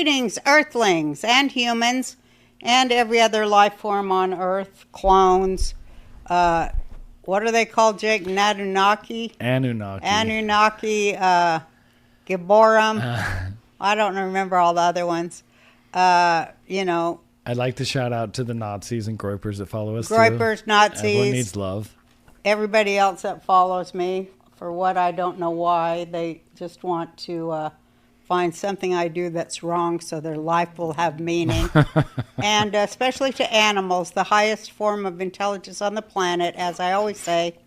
Greetings, Earthlings and humans and every other life form on Earth, clones. What are they called, Jake? Anunnaki, Gibborum. I don't remember all the other ones. I'd like to shout out to the Nazis and Groypers that follow us. Groypers, Nazis. Everyone needs love. Everybody else that follows me, for what I don't know why, they just want to find something I do that's wrong so their life will have meaning. And especially to animals, the highest form of intelligence on the planet, as I always say.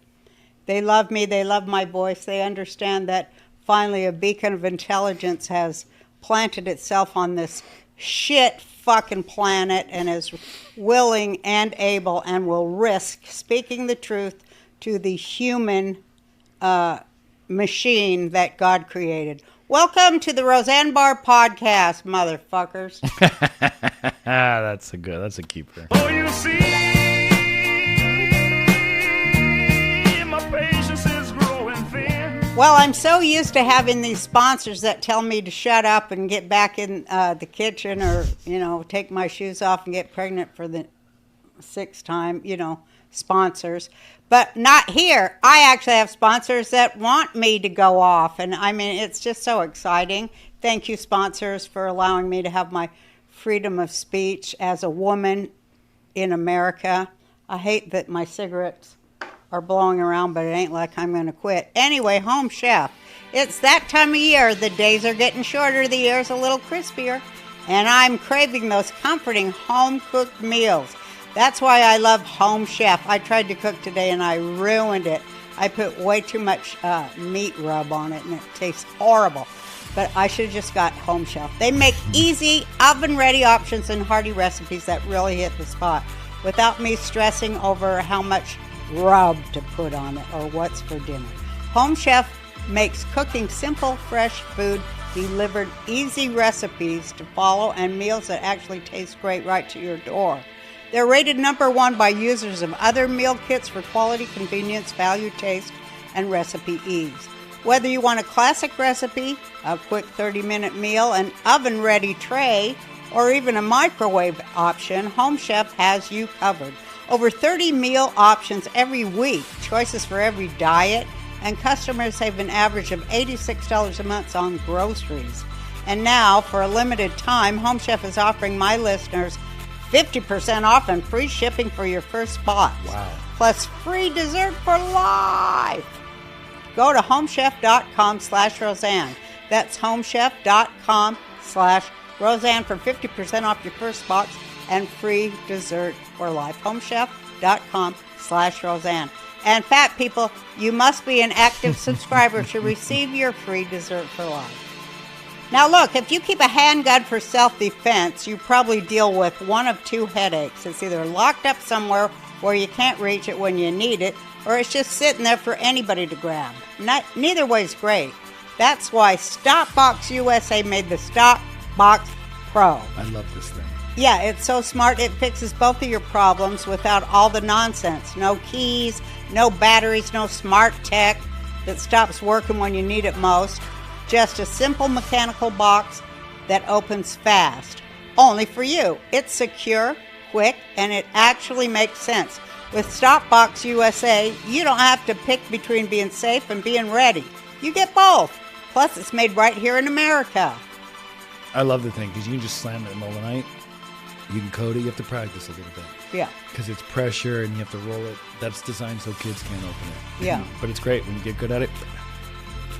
They love me, they love my voice, they understand that finally a beacon of intelligence has planted itself on this shit fucking planet and is willing and able and will risk speaking the truth to the human machine that God created. Welcome to the Rosanne Barr podcast, motherfuckers. That's a keeper. Oh, you see, my patience is growing thin. Well, I'm so used to having these sponsors that tell me to shut up and get back in the kitchen or, take my shoes off and get pregnant for the sixth time, sponsors. But not here. I actually have sponsors that want me to go off. And I mean, it's just so exciting. Thank you, sponsors, for allowing me to have my freedom of speech as a woman in America. I hate that my cigarettes are blowing around, but it ain't like I'm going to quit. Anyway, Home Chef. It's that time of year. The days are getting shorter. The air's a little crispier. And I'm craving those comforting home-cooked meals. That's why I love Home Chef. I tried to cook today and I ruined it. I put way too much meat rub on it and it tastes horrible. But I should have just got Home Chef. They make easy, oven-ready options and hearty recipes that really hit the spot without me stressing over how much rub to put on it or what's for dinner. Home Chef makes cooking simple, fresh food, delivered easy recipes to follow and meals that actually taste great right to your door. They're rated number one by users of other meal kits for quality, convenience, value, taste, and recipe ease. Whether you want a classic recipe, a quick 30-minute meal, an oven-ready tray, or even a microwave option, Home Chef has you covered. Over 30 meal options every week, choices for every diet, and customers save an average of $86 a month on groceries. And now, for a limited time, Home Chef is offering my listeners 50% off and free shipping for your first box. Wow. Plus free dessert for life. Go to homechef.com/Rosanne. That's homechef.com/Rosanne for 50% off your first box and free dessert for life. Homechef.com/Rosanne. And fat people, you must be an active subscriber to receive your free dessert for life. Now look, if you keep a handgun for self-defense, you probably deal with one of two headaches. It's either locked up somewhere where you can't reach it when you need it, or it's just sitting there for anybody to grab. Neither way is great. That's why StopBox USA made the StopBox Pro. I love this thing. Yeah, it's so smart. It fixes both of your problems without all the nonsense. No keys, no batteries, no smart tech that stops working when you need it most. Just a simple mechanical box that opens fast. Only for you. It's secure, quick, and it actually makes sense. With StopBox USA, you don't have to pick between being safe and being ready. You get both. Plus, it's made right here in America. I love the thing because you can just slam it in the middle of the night. You can code it. You have to practice a little bit. Yeah. Because it's pressure and you have to roll it. That's designed so kids can't open it. Yeah. But it's great when you get good at it.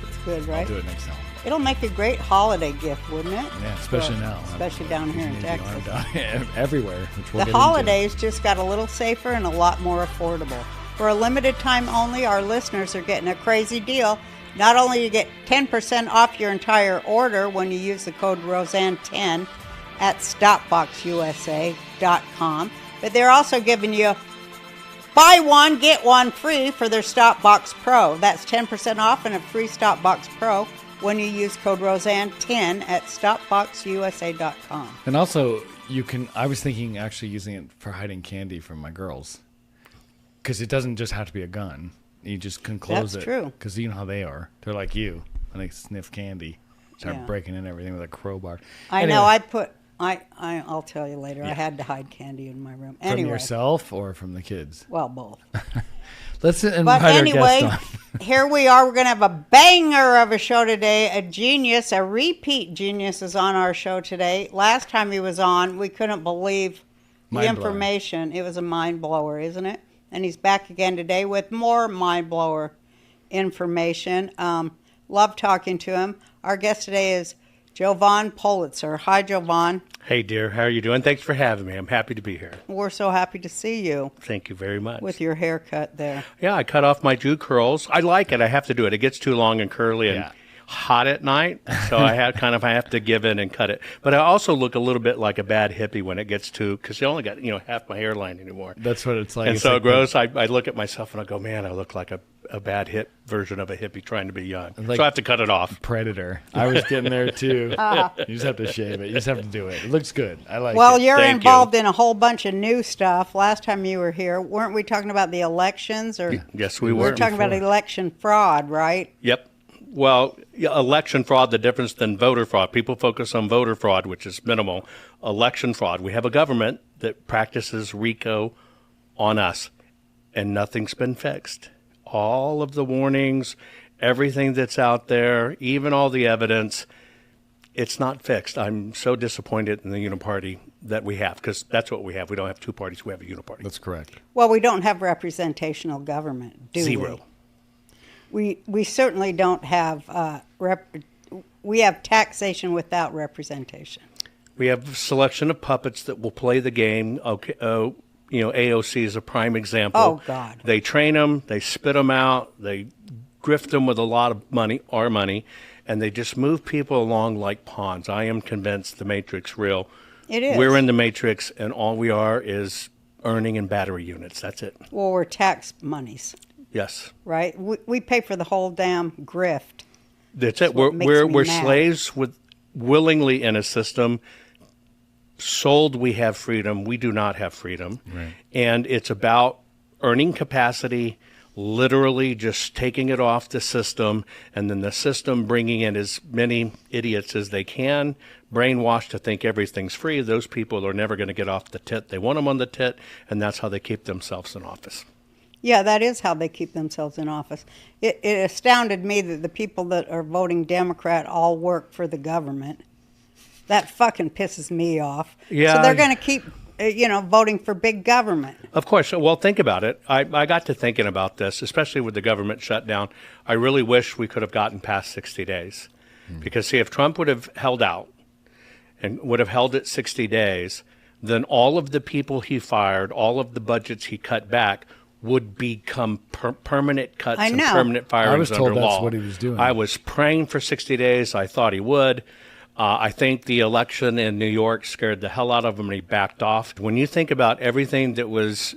It's good, right? I'll do it next time. It'll make a great holiday gift, wouldn't it? Yeah, especially now. Especially down here in Texas. Everywhere. Which we'll The holidays just got a little safer and a lot more affordable. For a limited time only, our listeners are getting a crazy deal. Not only you get 10% off your entire order when you use the code Rosanne10 at StopBoxUSA.com, but they're also giving you buy one, get one free for their StopBox Pro. That's 10% off and a free StopBox Pro when you use code Rosanne10 at StopBoxUSA.com. And also, I was thinking actually using it for hiding candy from my girls. Because it doesn't just have to be a gun. You just can close it. That's true. Because you know how they are. They're like you. And they sniff candy. start Yeah. breaking in everything with a crowbar. I know. I'll tell you later. I had to hide candy in my room. From Anyway, yourself or from the kids? well, both. Let's invite But our anyway, guest on. here we are. We're going to have a banger of a show today. A genius, a repeat genius is on our show today. Last time he was on, we couldn't believe the Mind-blowing. information. It was a mind blower, isn't it? And he's back again today with more mind blower information. Love talking to him. Our guest today is Jovan Pulitzer. Hi, Jovan. Hey, dear. How are you doing? Thanks for having me. I'm happy to be here. We're so happy to see you Thank you very much. with your haircut there. Yeah, I cut off my Jew curls. I like it. I have to do it. It gets too long and curly and Yeah. hot at night, so I have to give in and cut it. But I also look a little bit like a bad hippie when it gets too, because you only got half my hairline anymore. That's what it's like. And It's so like gross. I look at myself and I go, man, I look like a bad hip version of a hippie trying to be young. Like- so I have to cut it off. Predator. I was getting there too. You just have to shave it. You just have to do it. It looks good. I like Well, it. you're Thank involved you. in a whole bunch of new stuff. Last time you were here, weren't we talking about the elections? Or Yes, we we were were. talking about election fraud, right? Yep. Well, yeah, election fraud, the difference than voter fraud. People focus on voter fraud, which is minimal. Election fraud. We have a government that practices RICO on us, and nothing's been fixed. All of the warnings, everything that's out there, even all the evidence, it's not fixed. I'm so disappointed in the uniparty that we have, because that's what we have. We don't have two parties. We have a uniparty. That's correct. Well, we don't have representational government, do Zero. we certainly don't have we have taxation without representation. We have a selection of puppets that will play the game. Okay, AOC is a prime example. Oh, God. They train them, they spit them out, they grift them with a lot of money, our money, and they just move people along like pawns. I am convinced the Matrix real. It is. We're in the Matrix, and all we are is earning in battery units. That's it. Well, we're tax monies, Yes. right? We pay for the whole damn grift. That's it. what makes We're me mad. slaves willingly in a system. Sold we have freedom. We do not have freedom. Right. And it's about earning capacity, literally just taking it off the system, and then the system bringing in as many idiots as they can, brainwashed to think everything's free. Those people are never going to get off the tit. They want them on the tit, and that's how they keep themselves in office. Yeah, that is how they keep themselves in office. It astounded me that the people that are voting Democrat all work for the government. That fucking pisses me off. Yeah. So they're going to keep, voting for big government. Of course. Well, think about it. I got to thinking about this, especially with the government shutdown. I really wish we could have gotten past 60 days. Because, see, if Trump would have held out and would have held it 60 days, then all of the people he fired, all of the budgets he cut back would become permanent cuts I and know. permanent firings I was told under that's law. what he was doing. I was praying for 60 days. I thought he would. I think the election in New York scared the hell out of him, and he backed off. When you think about everything that was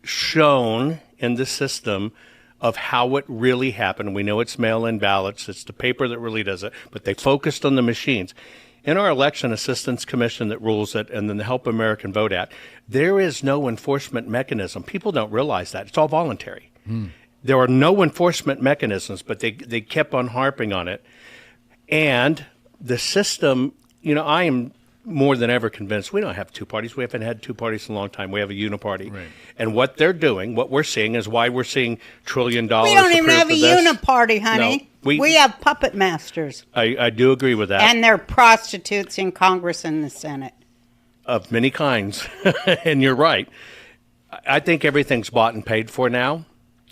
shown in the system of how it really happened, we know it's mail-in ballots. It's the paper that really does it, but they focused on the machines. In our Election Assistance Commission that rules it, and then the Help American Vote Act, there is no enforcement mechanism. People don't realize that. It's all voluntary. There are no enforcement mechanisms, but they kept on harping on it. And the system, I am more than ever convinced we don't have two parties. We haven't had two parties in a long time. We have a uniparty. Right. And what they're doing, what we're seeing, is why we're seeing $1 trillion. We don't even have a uniparty, honey. No, we have puppet masters. I do agree with that. And they're prostitutes in Congress and the Senate. Of many kinds. And you're right. I think everything's bought and paid for now.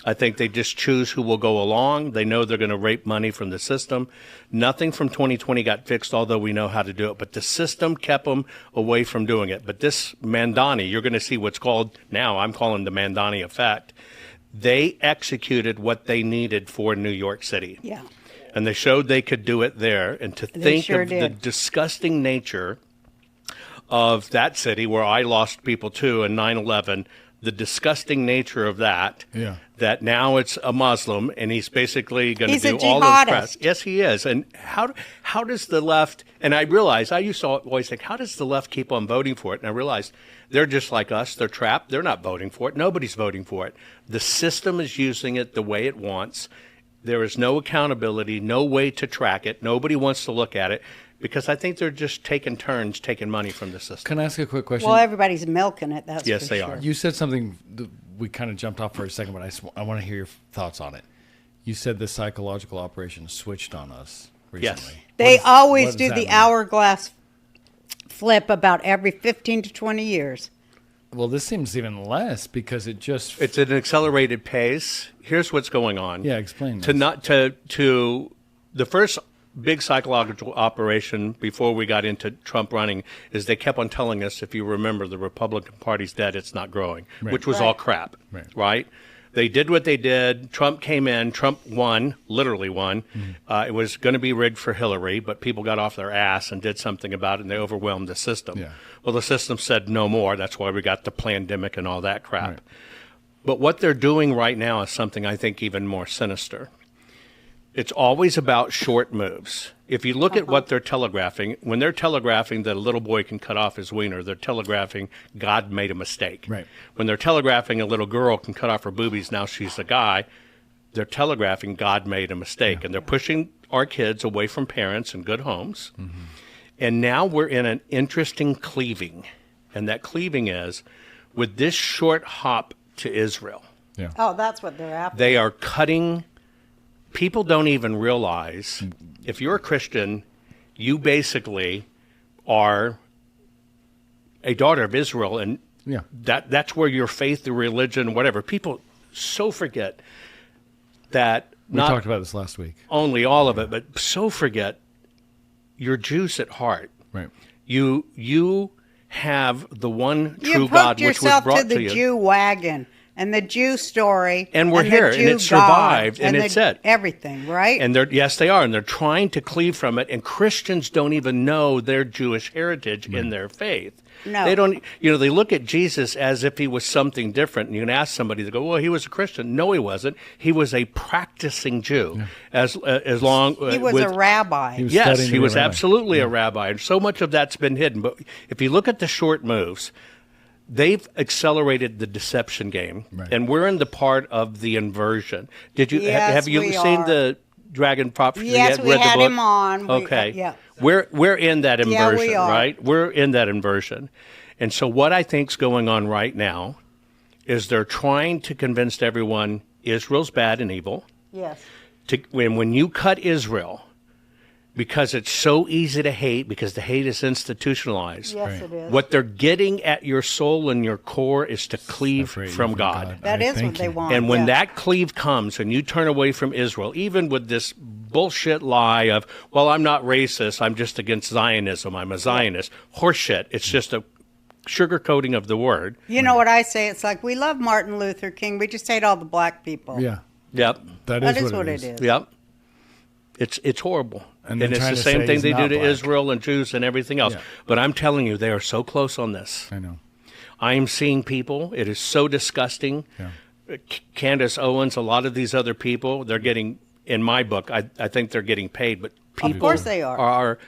I think they just choose who will go along. They know they're going to rape money from the system. Nothing from 2020 got fixed, although we know how to do it. But the system kept them away from doing it. But this Mandani, you're going to see what's called now, I'm calling the Mandani effect. They executed what they needed for New York City. Yeah. And they showed they could do it there. And to think sure of the did. disgusting nature of that city where I lost people too in 9/11, the disgusting nature of that, Yeah. that now it's a Muslim and he's basically going to He's a do all those jihadist. press. Yes, he is. And how does the left, and I realize, I used to always think, how does the left keep on voting for it? And I realized they're just like us. They're trapped. They're not voting for it. Nobody's voting for it. The system is using it the way it wants. There is no accountability, no way to track it. Nobody wants to look at it because I think they're just taking turns taking money from the system. Can I ask a quick question? Well, everybody's milking it. That's Yes, for they sure. are. You said something that we kind of jumped off for a second, but I want to hear your thoughts on it. You said the psychological operation switched on us recently. Yes. They always what does do that the mean? hourglass flip about every 15 to 20 years. Well, this seems even less because it just. It's at an accelerated pace. Here's what's going on. Yeah, explain To this. not to the first big psychological operation before we got into Trump running is they kept on telling us, if you remember, the Republican Party's dead, it's not growing, Right. which was all crap, Right. right? They did what they did. Trump came in. Trump won, literally won. It was going to be rigged for Hillary, but people got off their ass and did something about it, and they overwhelmed the system. Yeah. Well, the system said no more. That's why we got the pandemic and all that crap. Right. But what they're doing right now is something I think even more sinister. It's always about short moves. If you look at what they're telegraphing, when they're telegraphing that a little boy can cut off his wiener, they're telegraphing God made a mistake. Right. When they're telegraphing a little girl can cut off her boobies, now she's a guy, they're telegraphing God made a mistake. And they're pushing our kids away from parents and good homes. Mm-hmm. And now we're in an interesting cleaving. And that cleaving is with this short hop to Israel. Yeah. Oh, that's what they're after. They are cutting. People don't even realize if you're a Christian, you basically are a daughter of Israel, and Yeah. that's where your faith, the religion, whatever. People so forget that We not talked about this last week. only all of it, but so forget you're Jews at heart. Right. You have the one You've true hooked God, which was yourself brought to the you. Jew wagon and the Jew story, And we're the here, and Jew it survived, God, and it's it. Everything, right? And yes, they are, and they're trying to cleave from it. And Christians don't even know their Jewish heritage in their faith. No. They don't. They look at Jesus as if he was something different. And you can ask somebody, they go, "Well, he was a Christian." No, he wasn't. He was a practicing Jew. As long he was with, a rabbi. He was Yes, studying to he be a was rabbi. absolutely a rabbi, and so much of that's been hidden. But if you look at the short moves, they've accelerated the deception game, Right. and we're in the part of the inversion. Did you Yes, have you we seen are. the Dragon Prophecy? Yes, yet? we Read the had book? him on. Okay, yeah. we're in that Yeah, inversion, we are. right? We're in that inversion, and so what I think's going on right now is they're trying to convince everyone Israel's bad and evil. Yes. When you cut Israel, because it's so easy to hate, because the hate is institutionalized. Yes, it is. What they're getting at your soul and your core is to cleave Separate you from God. That I is what thank they you. want. And when yeah. that cleave comes and you turn away from Israel, even with this bullshit lie of, well, I'm not racist, I'm just against Zionism, I'm a Zionist. Horseshit. It's just a sugarcoating of the word. You know what I say? It's like, we love Martin Luther King. We just hate all the black people. Yeah. Yep. That That is is what what it it is. Yep. It's horrible. And And then it's trying the to same say thing he's they do not to black. Israel and Jews and everything else. Yeah. But I'm telling you, they are so close on this. I know. I am seeing people. It is so disgusting. Yeah. Candace Owens, a lot of these other people, they're getting, in my book, I think they're getting paid. But people course they are. are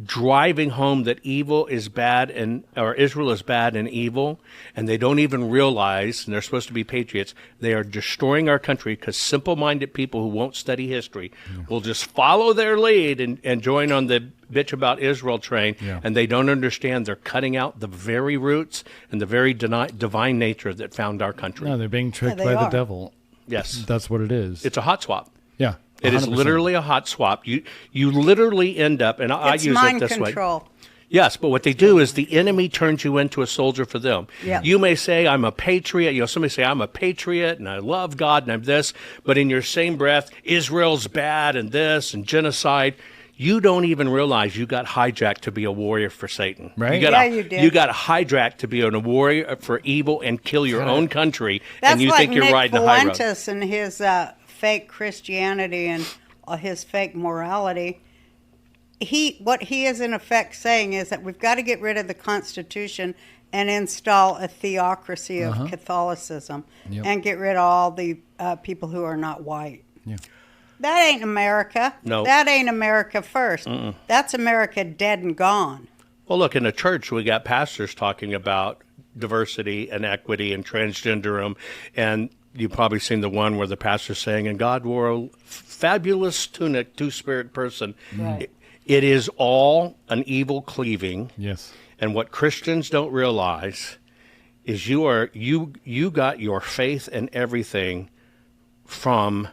driving home that evil is bad or Israel is bad and evil, and they don't even realize, and they're supposed to be patriots, they are destroying our country because simple-minded people who won't study history will just follow their lead and join on the bitch about Israel train, Yeah. and they don't understand they're cutting out the very roots and the very divine nature that found our country. No, they're being tricked they by the are. devil. Yes. That's what it is. It's a hot swap. yeah. It is 100%. literally a hot swap. You literally end up, and I It's use mind it this way. control. Yes, but what they do is the enemy turns you into a soldier for them. Yeah. You may say, I'm a patriot. Somebody say, I'm a patriot and I love God and I'm this. But in your same breath, Israel's bad and this and genocide. You don't even realize you got hijacked to be a warrior for Satan. Right. You did. You got hijacked to be a warrior for evil and kill your own country. That's and you like think you're Nick riding the high road. Fuentes and his fake Christianity and his fake morality. What he is in effect saying is that we've got to get rid of the Constitution and install a theocracy of Catholicism Yep. and get rid of all the people who are not white. Yeah. That ain't America. No. That ain't America first. That's America dead and gone. Well, look, in the church, we got pastors talking about diversity and equity and transgenderism, and you've probably seen the one where the pastor's saying, and God wore a fabulous tunic, two-spirit person. Right. It is all an evil cleaving. Yes. And what Christians don't realize is you got your faith and everything from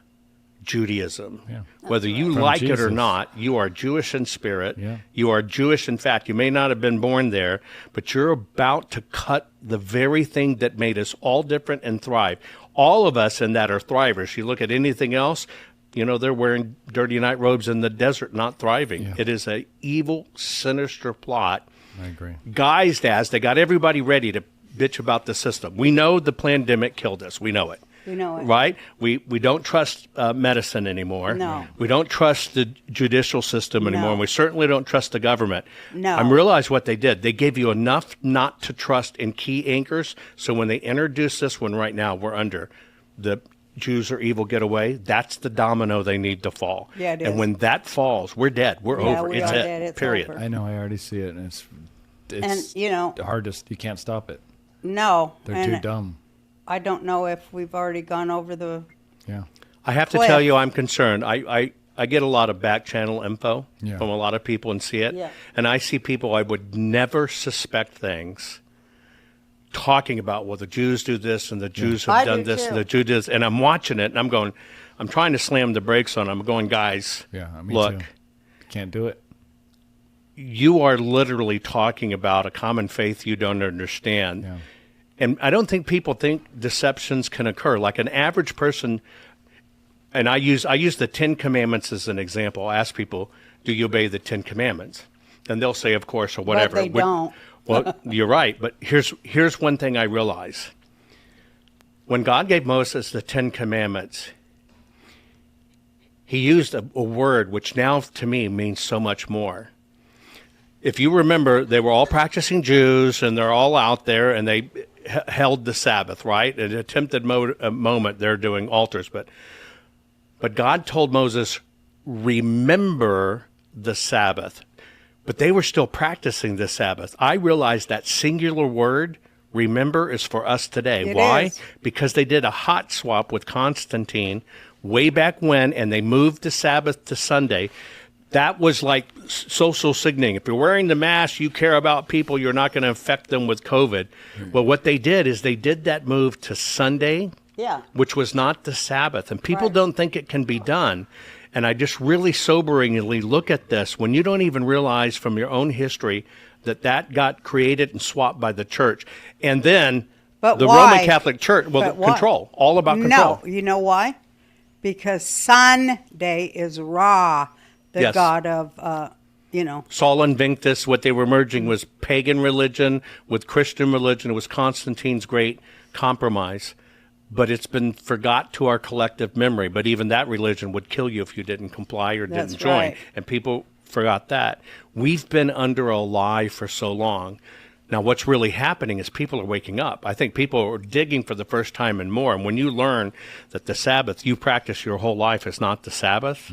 Judaism. Yeah. Whether you From like it or Jesus. not, you are Jewish in spirit. Yeah. You are Jewish in fact. You may not have been born there, but you're about to cut the very thing that made us all different and thrive. All of us in that are thrivers. You look at anything else, they're wearing dirty night robes in the desert, not thriving. Yeah. It is an evil, sinister plot. I agree. Guised as they got everybody ready to bitch about the system. We know the pandemic killed us. We know it. We know it. Right? We don't trust medicine anymore. No. We don't trust the judicial system anymore. No. And we certainly don't trust the government. No. I realize what they did. They gave you enough not to trust in key anchors. So when they introduce this one right now, we're under the Jews are evil, get away. That's the domino they need to fall. Yeah, it and is. when that falls, we're dead. We're Yeah, over. we It's are it. dead. It's Period. over. I know. I already see it, and it's And, hardest. You can't stop it. no. They're and too dumb. I don't know if we've already gone over the. Yeah. I have to Cliff. tell you, I'm concerned. I get a lot of back channel info Yeah. from a lot of people and see it. Yeah. And I see people I would never suspect things talking about, well, the Jews do this and the Jews have I done do this and too. the Jews do this. And I'm watching it and I'm trying to slam the brakes on them. I'm going, guys, Yeah. Me look, too. Can't do it. you are literally talking about a common faith you don't understand. Yeah. And I don't think people think deceptions can occur. Like an average person, and I use the 10 Commandments as an example. I ask people, do you obey the 10 Commandments? And they'll say, of course, or whatever. But they don't. Well, you're right. But here's one thing I realize. When God gave Moses the 10 Commandments, he used a word which now to me means so much more. If you remember, they were all practicing Jews, and they're all out there, and they held the Sabbath, right? An attempted moment, they're doing altars. But God told Moses, remember the Sabbath. But they were still practicing the Sabbath. I realized that singular word, remember, is for us today. It Why? is. Because they did a hot swap with Constantine way back when, and they moved the Sabbath to Sunday. That was like social signaling. If you're wearing the mask, you care about people, you're not going to infect them with COVID. Well, what they did is they did that move to Sunday, Yeah. which was not the Sabbath. And people Right. don't think it can be done. And I just really soberingly look at this when you don't even realize from your own history that got created and swapped by the church. And then But the why? Roman Catholic Church, well, But why? control, all about control. No, you know why? Because Sunday is Ra, the Yes. god of, Saul Invictus, what they were merging was pagan religion with Christian religion. It was Constantine's great compromise. But it's been forgot to our collective memory. But even that religion would kill you if you didn't comply or That's didn't join. right. And people forgot that. We've been under a lie for so long. Now, what's really happening is people are waking up. I think people are digging for the first time and more. And when you learn that the Sabbath you practice your whole life is not the Sabbath,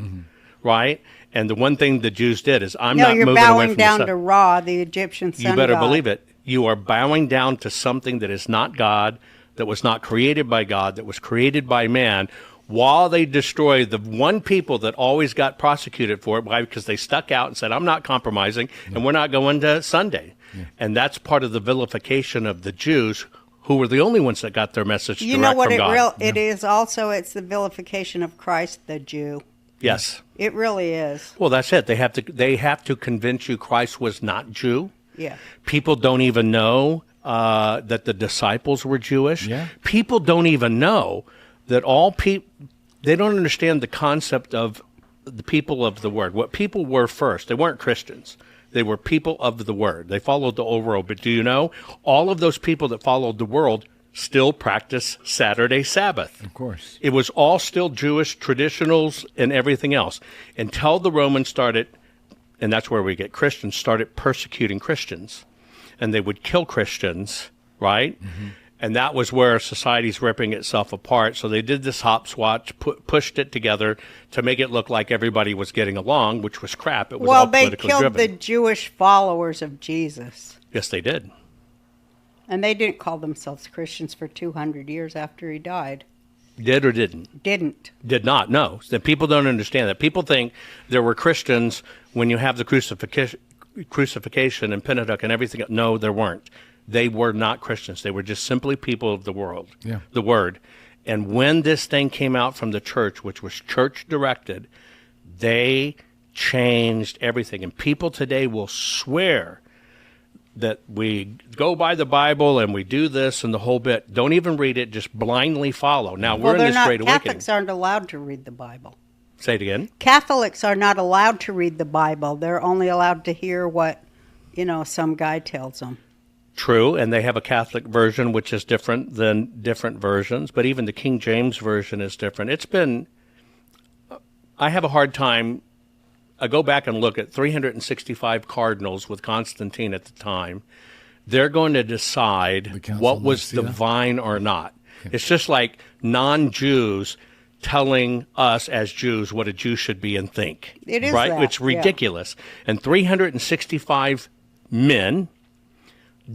right? And the one thing the Jews did is, I'm no, not you're moving away bowing from down the to Sabbath. Ra, the Egyptian sun You better god. believe it. You are bowing down to something that is not God, that was not created by God, that was created by man, while they destroy the one people that always got prosecuted for it. Why? Because they stuck out and said, I'm not compromising, and we're not going to Sunday. And that's part of the vilification of the Jews, who were the only ones that got their message You direct know what from God. it is also? It's the vilification of Christ, the Jew. Yes. It really is. Well, that's it. They have to convince you Christ was not Jew. Yeah. People don't even know that the disciples were Jewish. Yeah. People don't even know that all people, they don't understand the concept of the people of the word. What people were first, they weren't Christians. They were people of the word. They followed the old world. But do you know, all of those people that followed the world still practice Saturday Sabbath. Of course. It was all still Jewish traditionals and everything else until the Romans started, and that's where we get Christians, started persecuting Christians. And they would kill Christians, right? Mm-hmm. And that was where society's ripping itself apart. So they did this hopscotch, pushed it together to make it look like everybody was getting along, which was crap. It was all They politically killed driven. the Jewish followers of Jesus. Yes, they did. And they didn't call themselves Christians for 200 years after he died. Did or didn't? Didn't. Did not. No. The people don't understand that. People think there were Christians when you have the crucifixion and Pentateuch and everything. No, there weren't. They were not Christians. They were just simply people of the world, the Word. And when this thing came out from the church, which was church-directed, they changed everything. And people today will swear that we go by the Bible and we do this and the whole bit. Don't even read it. Just blindly follow. Now, we're in this Great Awakening. Catholics aren't allowed to read the Bible. Say it again. Catholics are not allowed to read the Bible. They're only allowed to hear what, some guy tells them. True, and they have a Catholic version, which is different than different versions, but even the King James Version is different. I have a hard time. I go back and look at 365 cardinals with Constantine at the time. They're going to decide what was divine or not. Okay. It's just like non-Jews telling us as Jews what a Jew should be and think. It is right? That, it's ridiculous. Yeah. And 365 men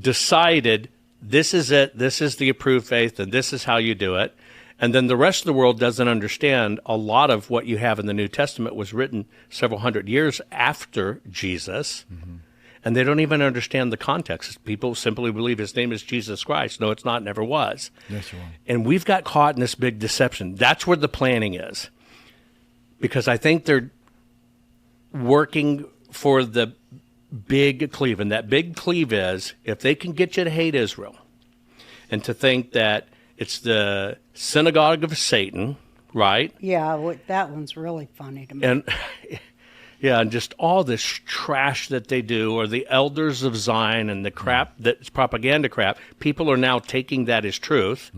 decided this is it, this is the approved faith, and this is how you do it. And then the rest of the world doesn't understand a lot of what you have in the New Testament was written several hundred years after Jesus, and they don't even understand the context. People simply believe his name is Jesus Christ. No, it's not, never was. Yes, you are. And we've got caught in this big deception. That's where the planning is, because I think they're working for the big cleave. And that big cleave is if they can get you to hate Israel and to think that it's the synagogue of Satan, right? Yeah, that one's really funny to me. And and just all this trash that they do, or the elders of Zion and the crap that's propaganda crap. People are now taking that as truth.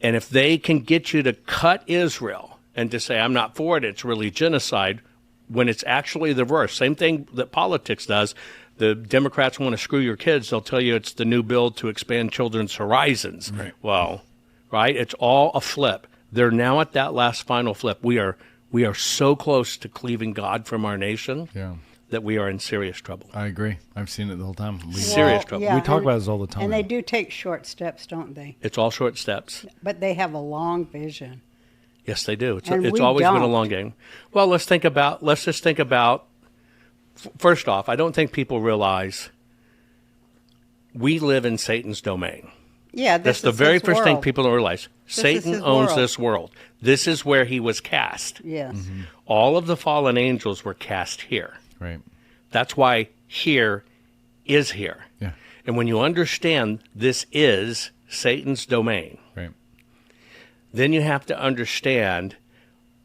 And if they can get you to cut Israel and to say, I'm not for it, it's really genocide, when it's actually the reverse. Same thing that politics does. The Democrats want to screw your kids. They'll tell you it's the new bill to expand children's horizons. Right. Well, right? It's all a flip. They're now at that last final flip. We are so close to cleaving God from our nation that we are in serious trouble. I agree. I've seen it the whole time. Serious trouble. Yeah, we talk about this all the time. And they do take short steps, don't they? It's all short steps. But they have a long vision. Yes, they do. It's always been a long game. Well, let's just think about, first off, I don't think people realize we live in Satan's domain. Yeah, that's the very first thing people don't realize. Satan owns this world. This is where he was cast. Yes. All of the fallen angels were cast here. Right. That's why here is here. Yeah. And when you understand this is Satan's domain, right, then you have to understand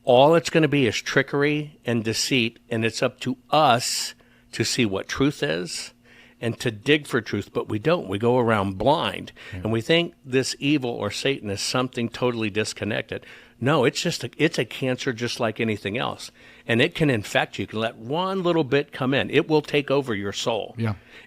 all it's going to be is trickery and deceit, and it's up to us to see what truth is and to dig for truth, but we don't. We go around blind, and we think this evil or Satan is something totally disconnected. No, it's a cancer just like anything else, and it can infect you. You can let one little bit come in. It will take over your soul,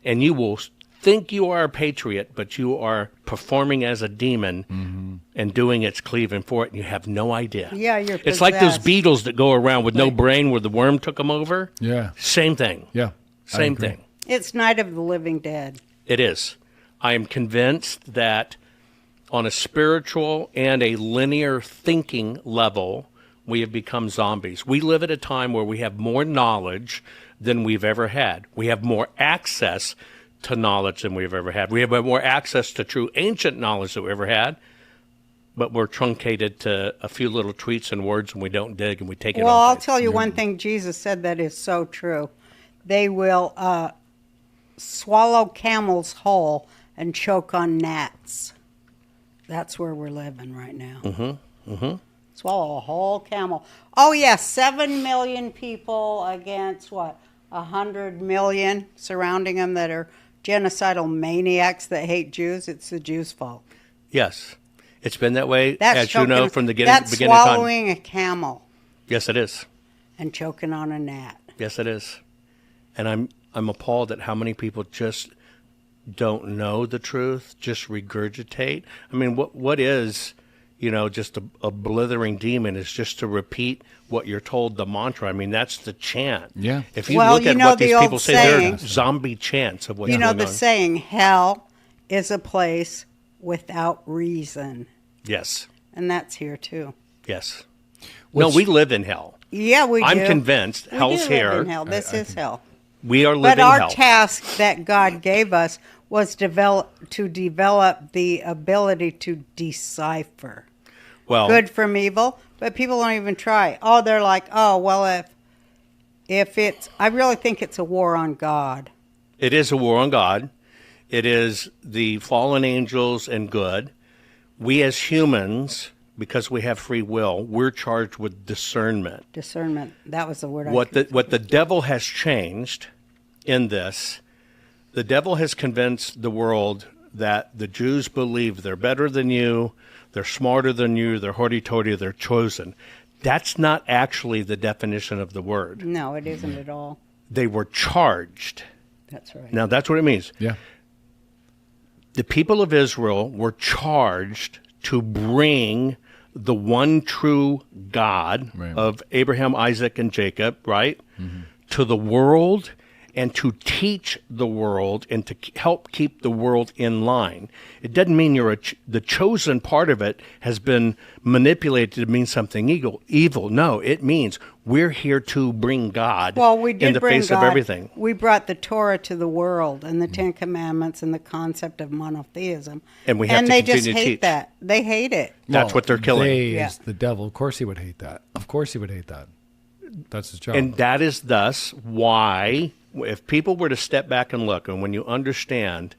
and you will think you are a patriot, but you are performing as a demon and doing its cleaving for it, and you have no idea. Yeah, you're possessed. It's like those beetles that go around with no brain where the worm took them over. Yeah. Same thing. Yeah. Same thing. It's Night of the Living Dead. It is. I am convinced that on a spiritual and a linear thinking level, we have become zombies. We live at a time where we have more knowledge than we've ever had. We have more access to knowledge than we've ever had. We have more access to true ancient knowledge than we ever had, but we're truncated to a few little tweets and words, and we don't dig, and we take it Well, on I'll faith. tell you one thing Jesus said that is so true. They will swallow camels whole and choke on gnats. That's where we're living right now. Swallow a whole camel. Oh, yeah, 7 million people against, 100 million surrounding them that are genocidal maniacs that hate Jews. It's the Jews' fault. Yes. It's been that way, That's you know, from the beginning That's of time. swallowing a camel. Yes, it is. And choking on a gnat. Yes, it is. And I'm appalled at how many people just don't know the truth, just regurgitate. I mean, what is, just a blithering demon is just to repeat what you're told, the mantra. I mean, that's the chant. Yeah. If you look at what these people say, saying, they're zombie chants of what's going on. You know the saying, hell is a place without reason. Yes. and that's here too. Yes. No, we live in hell. Yeah, we do. I'm convinced We hell's do here. live in hell. This is hell. We are But living our hell. task that God gave us was to develop the ability to decipher Well, good from evil. But people don't even try. Oh, they're like, oh, well, if it's, I really think it's a war on God. it is a war on God. It is the fallen angels and good. We as humans, because we have free will, we're charged with discernment. Discernment. That was the word What the devil has changed in this, the devil has convinced the world that the Jews believe they're better than you, they're smarter than you, they're hoity-toity, they're chosen. That's not actually the definition of the word. No, it isn't at all. They were charged. That's right. Now, that's what it means. Yeah. The people of Israel were charged to bring the one true God Right. of Abraham, Isaac, and Jacob, right, to the world, and to teach the world and to help keep the world in line. It doesn't mean you're the chosen part of it has been manipulated to mean something evil. No, it means we're here to bring God Well, we did in the bring face God. of everything. We brought the Torah to the world and the Ten Commandments and the concept of monotheism. And we have to they continue just to hate teach. that. They hate it. That's what they're killing. They Yeah. is the devil. Of course he would hate that. Of course he would hate that. That's his job. And that is thus why, if people were to step back and look, and when you understand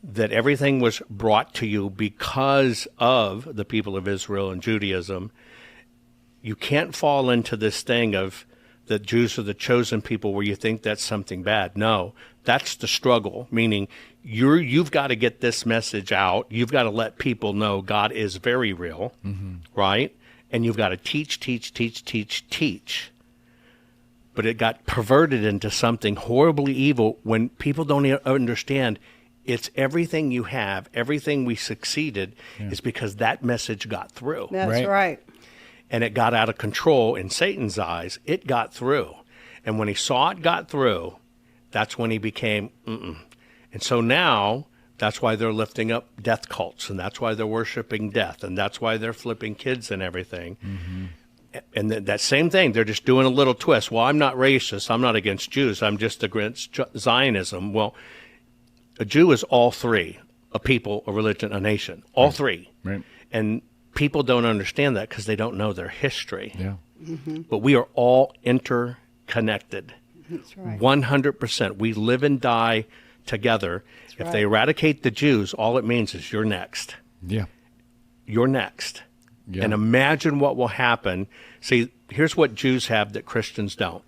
that everything was brought to you because of the people of Israel and Judaism, you can't fall into this thing of the Jews are the chosen people where you think that's something bad. No, that's the struggle, meaning you've got to get this message out. You've got to let people know God is very real, right? And you've got to teach. But it got perverted into something horribly evil when people don't understand it's everything you have, everything we succeeded is because that message got through. That's Right. right. And it got out of control in Satan's eyes. It got through. And when he saw it got through, that's when he became, And so now, that's why they're lifting up death cults, and that's why they're worshiping death, and that's why they're flipping kids and everything. And that same thing, they're just doing a little twist. Well, I'm not racist. I'm not against Jews. I'm just against Zionism. Well, a Jew is all three, a people, a religion, a nation. All three. Right. And people don't understand that because they don't know their history. Yeah. But we are all interconnected. That's right. 100%. We live and die together. If they eradicate the Jews, all it means is you're next. Yeah. You're next. Yeah. And imagine what will happen. See, here's what Jews have that Christians don't.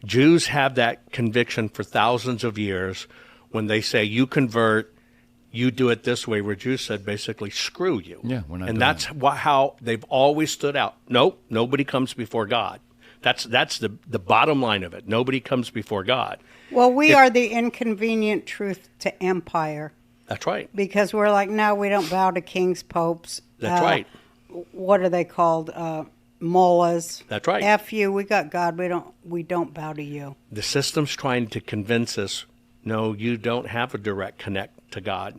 Jews have that conviction for thousands of years when they say, you convert, you do it this way, where Jews said basically, screw you. Yeah, we're not and doing that's how they've always stood out. Nope, nobody comes before God. That's the bottom line of it. Nobody comes before God. Well, we are the inconvenient truth to empire That's right. because we're like, no, we don't bow to kings, popes. That's right. What are they called? Mullahs. That's right. F you. We got God. We don't bow to you. The system's trying to convince us, no, you don't have a direct connect to God.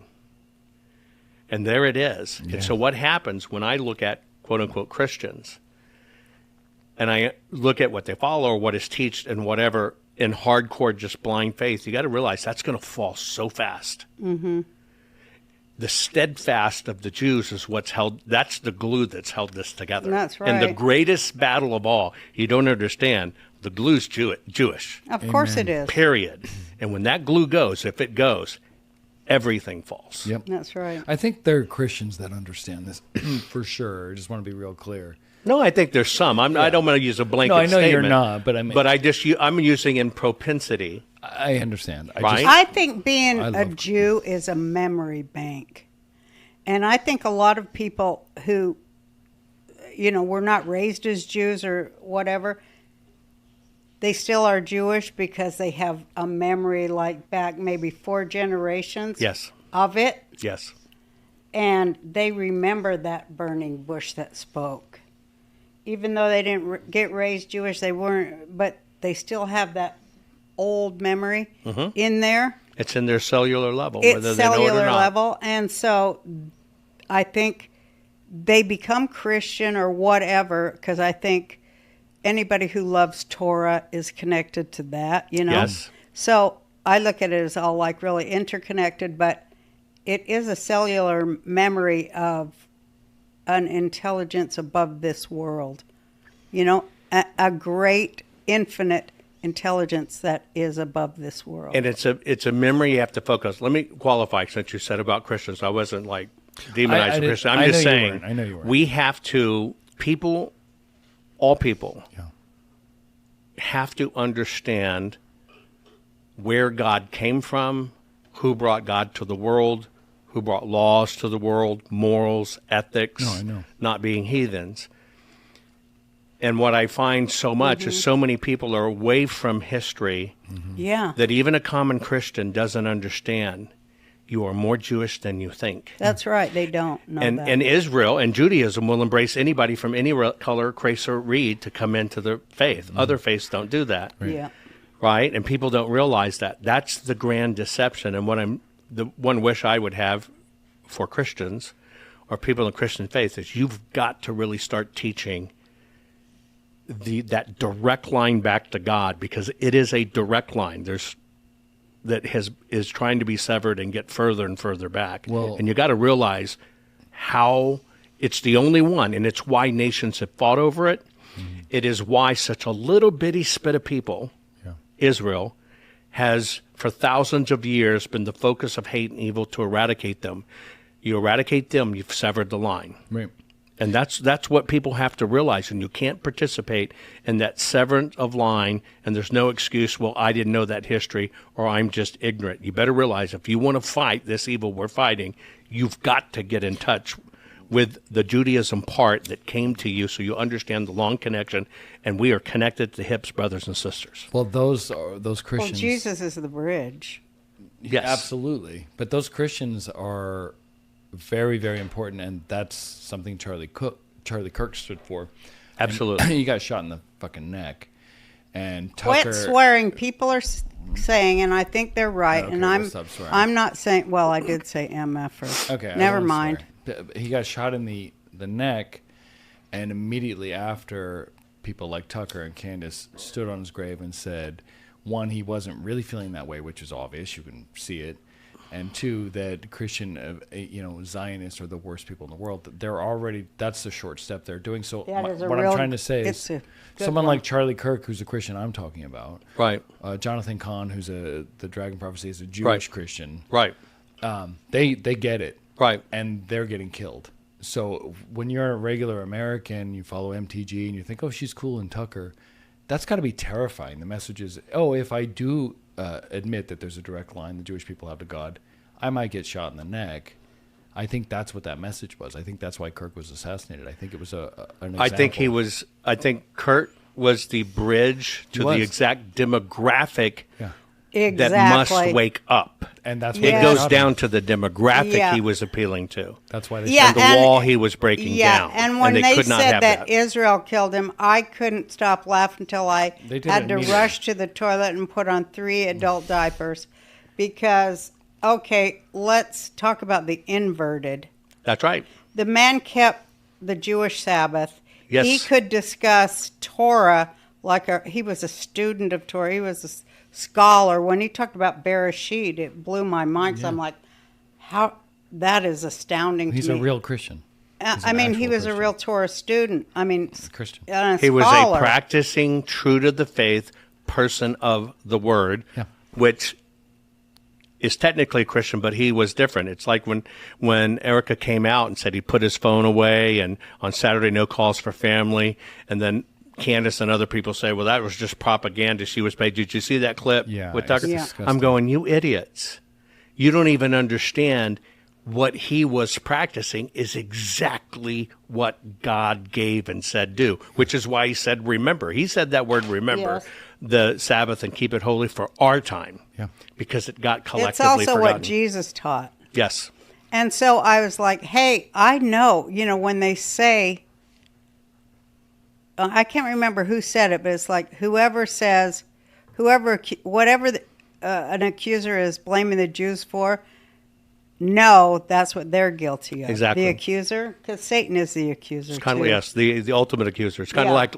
And there it is. Yeah. And so what happens when I look at quote-unquote Christians and I look at what they follow or what is taught and whatever in hardcore just blind faith, you got to realize that's going to fall so fast. Mm-hmm. The steadfast of the Jews is what's held, that's the glue that's held this together. That's And the right. greatest battle of all, you don't understand, the glue's Jewish. Of course it is. Period. And when that glue goes, if it goes, everything falls. Yep. That's right. I think there are Christians that understand this for sure. I just want to be real clear. No, I think there's some. I don't want to use a blanket No, I know statement. you're not, but I mean- But I'm using in propensity. I understand. Right? I think being I a love Jew is a memory bank. And I think a lot of people who, were not raised as Jews or whatever, they still are Jewish because they have a memory like back maybe 4 generations Yes. of it. Yes. And they remember that burning bush that spoke. Even though they didn't get raised Jewish, they weren't, but they still have that old memory in there. It's in their cellular level, It's whether they know it or cellular not. level. And so I think they become Christian or whatever, because I think anybody who loves Torah is connected to that, you know? Yes. So I look at it as all like really interconnected, but it is a cellular memory of an intelligence above this world, you know, a great infinite intelligence that is above this world. And it's a memory you have to focus. Let me qualify, since you said about Christians. I wasn't like demonizing Christians. I'm just saying, I know you weren't. we have to, all people have to understand where God came from, who brought God to the world, who brought laws to the world, morals, ethics, No, I know. not being heathens. And what I find so much is so many people are away from history Yeah. that even a common Christian doesn't understand. You are more Jewish than you think. That's right. They don't know that. And Israel and Judaism will embrace anybody from any color, race, or creed to come into the faith. Other faiths don't do that. Yeah. Right? And people don't realize that. That's the grand deception. And the one wish I would have for Christians or people in Christian faith is you've got to really start teaching that direct line back to God, because it is a direct line. Is trying to be severed and get further and further back. Well, and you got to realize how it's the only one, and it's why nations have fought over it. It is why such a little bitty spit of people, Israel, has for thousands of years been the focus of hate and evil to eradicate them. You eradicate them, you've severed the line. Right. And that's what people have to realize, and you can't participate in that severance of line, and there's no excuse, well, I didn't know that history, or I'm just ignorant. You better realize if you want to fight this evil we're fighting, you've got to get in touch with the Judaism part that came to you so you understand the long connection, and we are connected at the hips, brothers and sisters. Well, those Christians. Well, Jesus is the bridge. Yes. Absolutely. But those Christians are very, very important, and that's something Charlie Kirk stood for. Absolutely. And he got shot in the fucking neck. And Tucker... Quit swearing. People are saying, and I think they're right, Okay, and we'll stop swearing. I'm not saying, well, I did say MF. Okay. I Never won't mind. swear. He got shot in the neck, and immediately after, people like Tucker and Candace stood on his grave and said, one, he wasn't really feeling that way, which is obvious. You can see it. And two, that Christian, Zionists are the worst people in the world. They're already, that's the short step they're doing. So That is a what real- I'm trying to say it's is a good someone one. like Charlie Kirk, who's a Christian I'm talking about. Right. Jonathan Cahn, who's the Dragon Prophecy, is a Jewish Right. Christian. Right. They get it. Right. And they're getting killed. So when you're a regular American, you follow MTG and you think, oh, she's cool and Tucker, that's got to be terrifying. The message is, oh, if I do admit that there's a direct line the Jewish people have to God, I might get shot in the neck. I think that's what that message was. I think that's why Kirk was assassinated. I think it was an example. I think Kurt was the bridge to the exact demographic Exactly. that must wake up. And that's Yeah. why It they goes shot down him. to the demographic Yeah. he was appealing to. That's why they Yeah, shot him. And the and- wall he was breaking down. and when they they could not said have that Israel killed him, I couldn't stop laughing until I They did had it to immediately. rush to the toilet and put on 3 adult diapers because, okay, let's talk about the inverted. That's right. The man kept the Jewish Sabbath. Yes. He could discuss Torah like he was a student of Torah. He was a scholar. When he talked about Bereshit, it blew my mind. So I'm like, how? That is astounding He's to me. a real Christian. He's I an mean, he actual was a Christian. real Torah student. I mean, Christian. A He was a scholar. practicing, true to the faith person of the word, Yeah. which is technically Christian, but he was different. It's like when Erica came out and said he put his phone away, and on Saturday, no calls for family, and then Candace and other people say, well, that was just propaganda. She was paid. Did you see that clip Yeah, with it's Tucker? disgusting. I'm going, you idiots. You don't even understand what he was practicing is exactly what God gave and said do, which is why he said remember. He said that word remember, Yes. the Sabbath, and keep it holy for our time. Yeah. Because it got It's collectively also forgotten. what Jesus taught. Yes. And so I was like, hey, I know, when they say, I can't remember who said it, but it's like whatever an accuser is blaming the Jews for, know that's what they're guilty of. Exactly. The accuser, because Satan is the accuser. It's kind of, too. yes, the ultimate accuser. It's kind Yeah. of like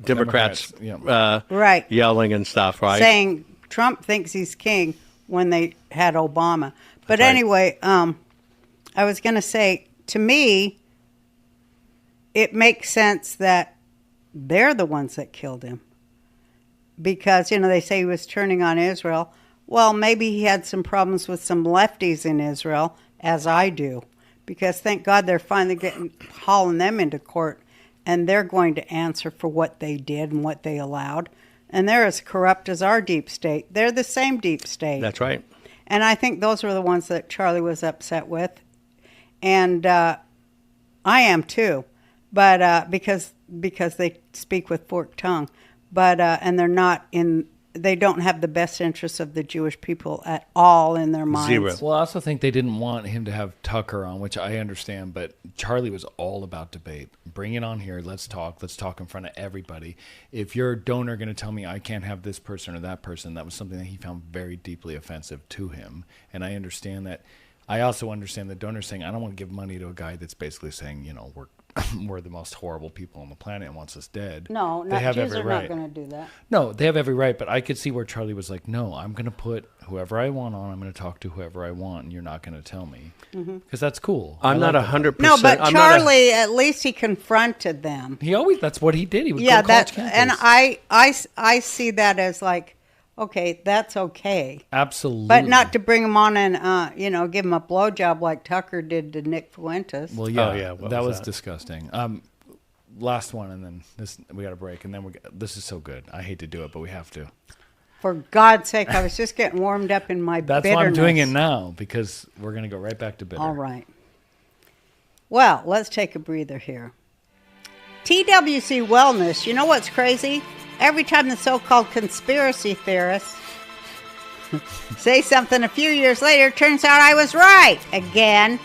Democrats yeah. Right. yelling and stuff, right? Saying Trump thinks he's king when they had Obama. But That's right. anyway, I was going to say, to me, it makes sense that they're the ones that killed him. Because, they say he was turning on Israel. Well, maybe he had some problems with some lefties in Israel, as I do. Because thank God they're finally hauling them into court, and they're going to answer for what they did and what they allowed. And they're as corrupt as our deep state. They're the same deep state. That's right. And I think those were the ones that Charlie was upset with. And I am too. But because they speak with forked tongue. But and they don't have the best interests of the Jewish people at all in their minds. Zero. Well, I also think they didn't want him to have Tucker on, which I understand, but Charlie was all about debate. Bring it on here. Let's talk in front of everybody. If your donor going to tell me I can't have this person or that person, that was something that he found very deeply offensive to him. And I understand that. I also understand the donor saying, I don't want to give money to a guy that's basically saying, we're the most horrible people on the planet and wants us dead. No, they have Jews every are right. not going to do that. No, they have every right, but I could see where Charlie was like, no, I'm going to put whoever I want on. I'm going to talk to whoever I want, and you're not going to tell me. Because that's cool. I'm not like that. 100%. No, but I'm Charlie, at least he confronted them. That's what he did. He would Yeah, go college that, campus. and I see that as like, okay, that's okay. Absolutely. But not to bring him on and, give him a blowjob like Tucker did to Nick Fuentes. Well, yeah, Oh, yeah, what that was was that? disgusting. Last one, and then we got a break, and then this is so good. I hate to do it, but we have to. For God's sake, I was just getting warmed up in my That's bitterness. why I'm doing it now, because we're going to go right back to bitter. All right. Well, let's take a breather here. TWC Wellness, you know what's crazy? Every time the so-called conspiracy theorists say something a few years later, turns out I was right again.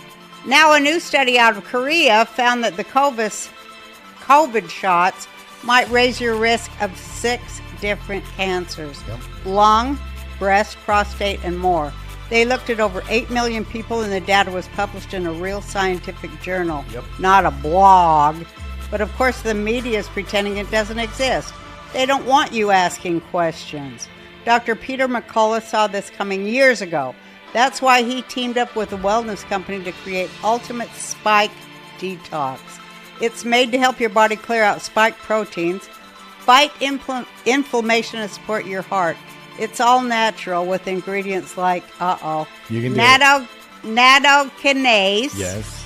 Now a new study out of Korea found that the COVID shots might raise your risk of 6 different cancers. Yep. Lung, breast, prostate, and more. They looked at over 8 million people, and the data was published in a real scientific journal, Yep. not a blog. But of course the media is pretending it doesn't exist. They don't want you asking questions. Dr. Peter McCullough saw this coming years ago. That's why he teamed up with a wellness company to create Ultimate Spike Detox. It's made to help your body clear out spike proteins, fight inflammation, and support your heart. It's all natural with ingredients like, You can do nattokinase, Yes.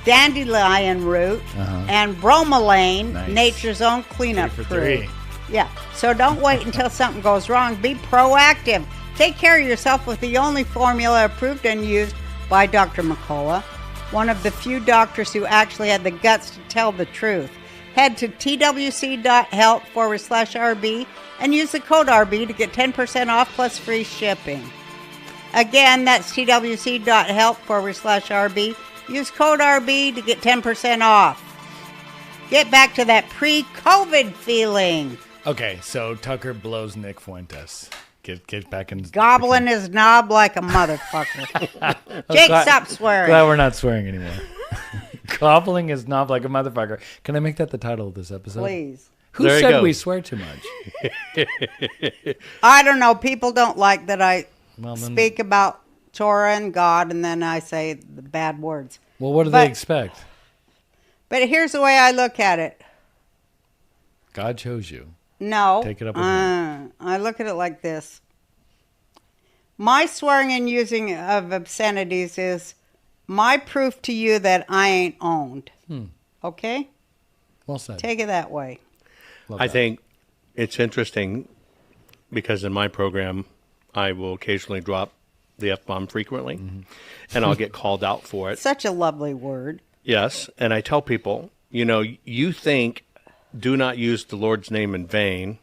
dandelion root, Uh-huh. and bromelain, Nice. nature's own cleanup 3 for crew. 3. Yeah, so don't wait until something goes wrong. Be proactive. Take care of yourself with the only formula approved and used by Dr. McCullough, one of the few doctors who actually had the guts to tell the truth. Head to twc.health/RB and use the code RB to get 10% off plus free shipping. Again, that's twc.health/RB. Use code RB to get 10% off. Get back to that pre-COVID feeling. Okay, so Tucker blows Nick Fuentes. Get back in. Gobbling his knob like a motherfucker. Jake, stop swearing. Glad we're not swearing anymore. Gobbling his knob like a motherfucker. Can I make that the title of this episode? Please. Who There you said go. we swear too much? I don't know. People don't like that I Well, then, speak about Torah and God and then I say the bad words. well, what do but- they expect? But here's the way I look at it. God chose you. No. Take it up with him. I look at it like this. My swearing and using of obscenities is my proof to you that I ain't owned. Okay? Well said. Take it that way. Love I that. think it's interesting because in my program, I will occasionally drop the F-bomb frequently, and I'll get called out for it. Such a lovely word. Yes, and I tell people, you think do not use the Lord's name in vain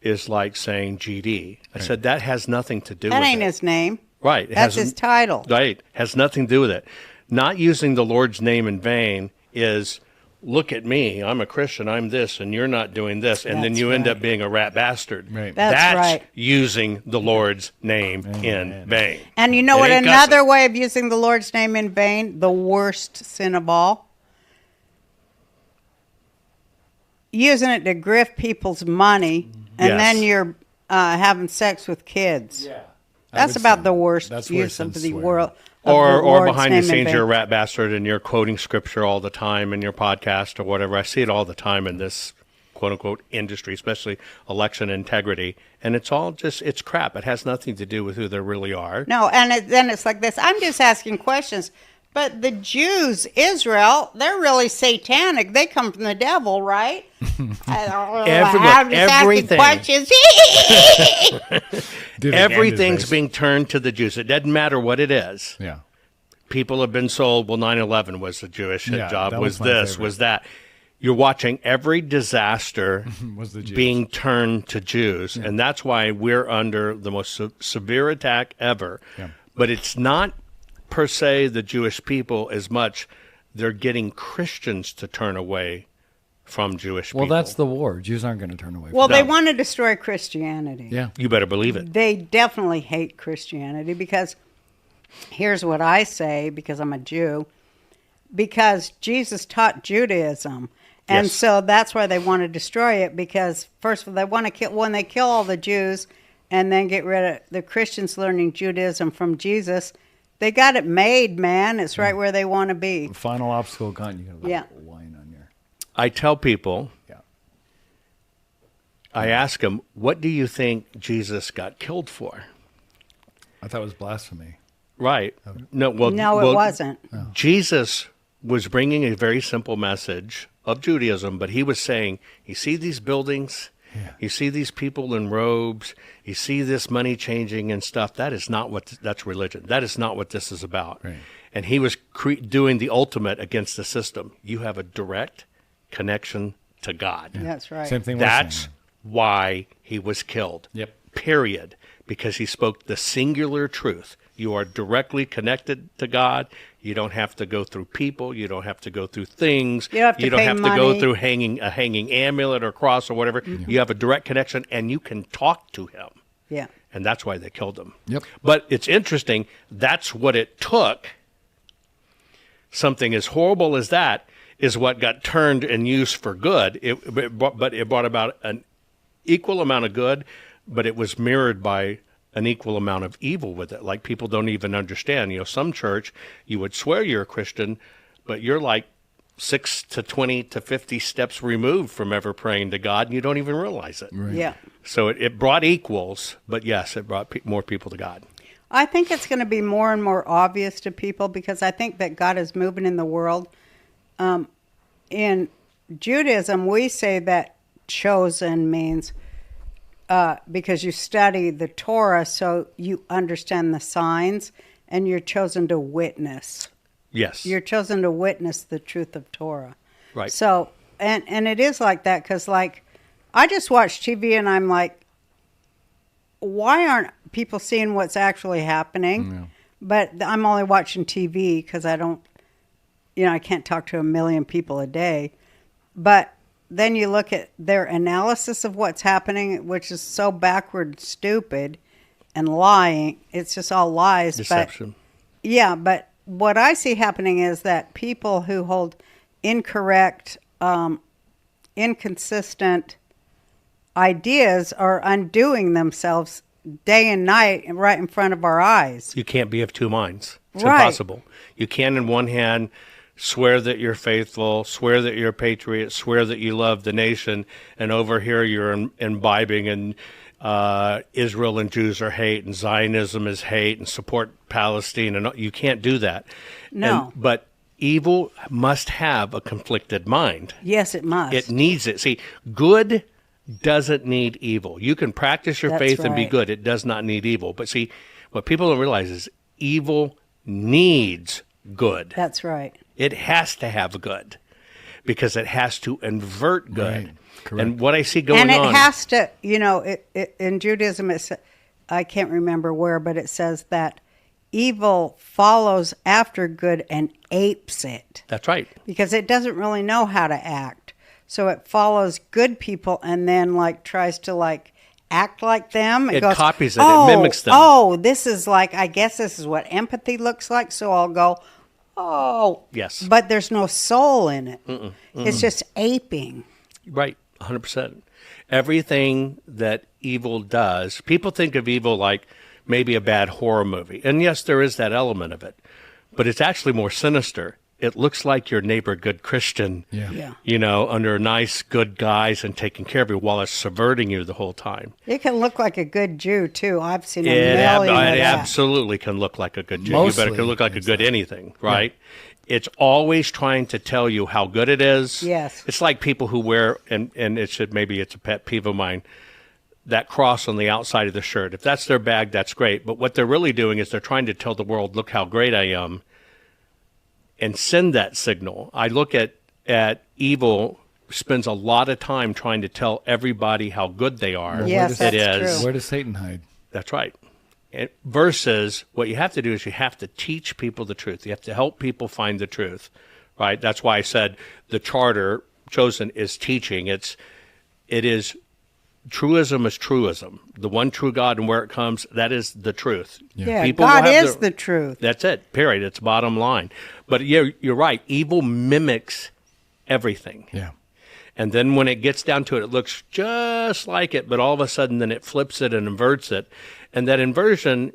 is like saying GD. I said that has nothing to do That with ain't it. his name. Right. It That's has- his title. Right. Has nothing to do with it. Not using the Lord's name in vain is look at me, I'm a Christian, I'm this, and you're not doing this, and then That's you end right. up being a rat bastard. Right. That's right. using the Lord's name in vain. And you know It what? ain't Another cussing. way of using the Lord's name in vain, the worst sin of all, using it to grift people's money, and Yes. then you're having sex with kids. Yeah. That's about the worst use of the world. of the Or Lord's behind the name in scenes, vain. you're a rat bastard and you're quoting scripture all the time in your podcast or whatever. I see it all the time in this quote unquote industry, especially election integrity. And it's all just, it's crap. It has nothing to do with who they really are. No, and then it's like this. I'm just asking questions. But the Jews, Israel, they're really satanic. They come from the devil, right? I don't know. I'm just everything. asking questions. Everything's being turned to the Jews. It doesn't matter what it is. Yeah. People have been sold, well, 9/11 was a Jewish hit Yeah, job, that was was my this, favorite. was that. You're watching every disaster Was the Jews. being turned to Jews, and that's why we're under the most severe attack ever. Yeah. But it's not per se the Jewish people as much they're getting Christians to turn away from Jewish people. Well, that's the war. Jews aren't going to turn away from Well, they No. want to destroy Christianity. Yeah. You better believe it. They definitely hate Christianity because here's what I say, because I'm a Jew, because Jesus taught Judaism. And Yes. so that's why they want to destroy it, because first of all, they want to kill, when they kill all the Jews and then get rid of the Christians learning Judaism from Jesus, they got it made, man. It's right where they want to be. Final obstacle gone. You got a Yeah. line on your. I tell people, Yeah. I ask them, what do you think Jesus got killed for? I thought it was blasphemy. Right. No, well, No, it wasn't. Jesus was bringing a very simple message of Judaism, but he was saying, you see these buildings, you see these people in robes, you see this money changing and stuff. That is not what, that's religion. That is not what this is about. Right. And he was doing the ultimate against the system. You have a direct connection to God. That's right. Same thing. we're That's saying. why he was killed. Yep. Period. Because he spoke the singular truth. You are directly connected to God. You don't have to go through people. You don't have to go through things. You don't have to pay to go money. through a hanging amulet or cross or whatever. Mm-hmm. You have a direct connection, and you can talk to him. Yeah. And that's why they killed him. Yep. But it's interesting. That's what it took. Something as horrible as that is what got turned and used for good. But it brought about an equal amount of good, but it was mirrored by an equal amount of evil with it. Like people don't even understand. You know, some church, you would swear you're a Christian, but you're like 6 to 20 to 50 steps removed from ever praying to God, and you don't even realize it. Right. Yeah. So it brought equals, but yes, it brought more people to God. I think it's going to be more and more obvious to people because I think that God is moving in the world. In Judaism, we say that chosen means because you study the Torah, so you understand the signs, and you're chosen to witness. Yes. You're chosen to witness the truth of Torah. Right. So, and it is like that because, like, I just watch TV and I'm like, why aren't people seeing what's actually happening? Yeah. But I'm only watching TV because I don't, I can't talk to a million people a day. But then you look at their analysis of what's happening, which is so backward, stupid, and lying. It's just all lies. Deception. But, yeah, but what I see happening is that people who hold incorrect, inconsistent ideas are undoing themselves day and night right in front of our eyes. You can't be of two minds. It's Right. impossible. You can, in one hand, swear that you're faithful, swear that you're a patriot, swear that you love the nation, and over here you're imbibing in Israel and Jews are hate, and Zionism is hate, and support Palestine, and you can't do that. No. But evil must have a conflicted mind. Yes, it must. It needs it. See, good doesn't need evil. You can practice your That's faith and be right. good. It does not need evil. But see, what people don't realize is evil needs good. That's right. It has to have good because it has to invert good. Right. Correct. And what I see going And it on, has to, in Judaism, I can't remember where, but it says that evil follows after good and apes it That's right. because it doesn't really know how to act. So it follows good people and then like tries to like act like them. It goes, copies it. It mimics them. Oh, this is like, I guess this is what empathy looks like. So I'll go, oh. Yes. But there's no soul in it. It's just aping. Right, 100%. Everything that evil does, people think of evil like maybe a bad horror movie. And yes, there is that element of it. But it's actually more sinister. It looks like your neighbor, good Christian, Yeah. under nice, good guys and taking care of you while it's subverting you the whole time. It can look like a good Jew, too. I've seen a It million of that. absolutely can look like a good Jew. You Mostly better can look like a good anything, right? It's always trying to tell you how good it is. Yes. It's like people who wear, and it's a pet peeve of mine, that cross on the outside of the shirt. If that's their bag, that's great. But what they're really doing is they're trying to tell the world, look how great I am, and send that signal. I look at evil spends a lot of time trying to tell everybody how good they are. Yes, it that's is. true. Where does Satan hide? That's right. Versus what you have to do is you have to teach people the truth. You have to help people find the truth, right? That's why I said the charter chosen is teaching. It is truism is truism. The one true God and where it comes, that is the truth. Yeah, People will God have is the truth. That's it, period. It's bottom line. But you're right. Evil mimics everything. Yeah. And then when it gets down to it, it looks just like it, but all of a sudden then it flips it and inverts it. And that inversion,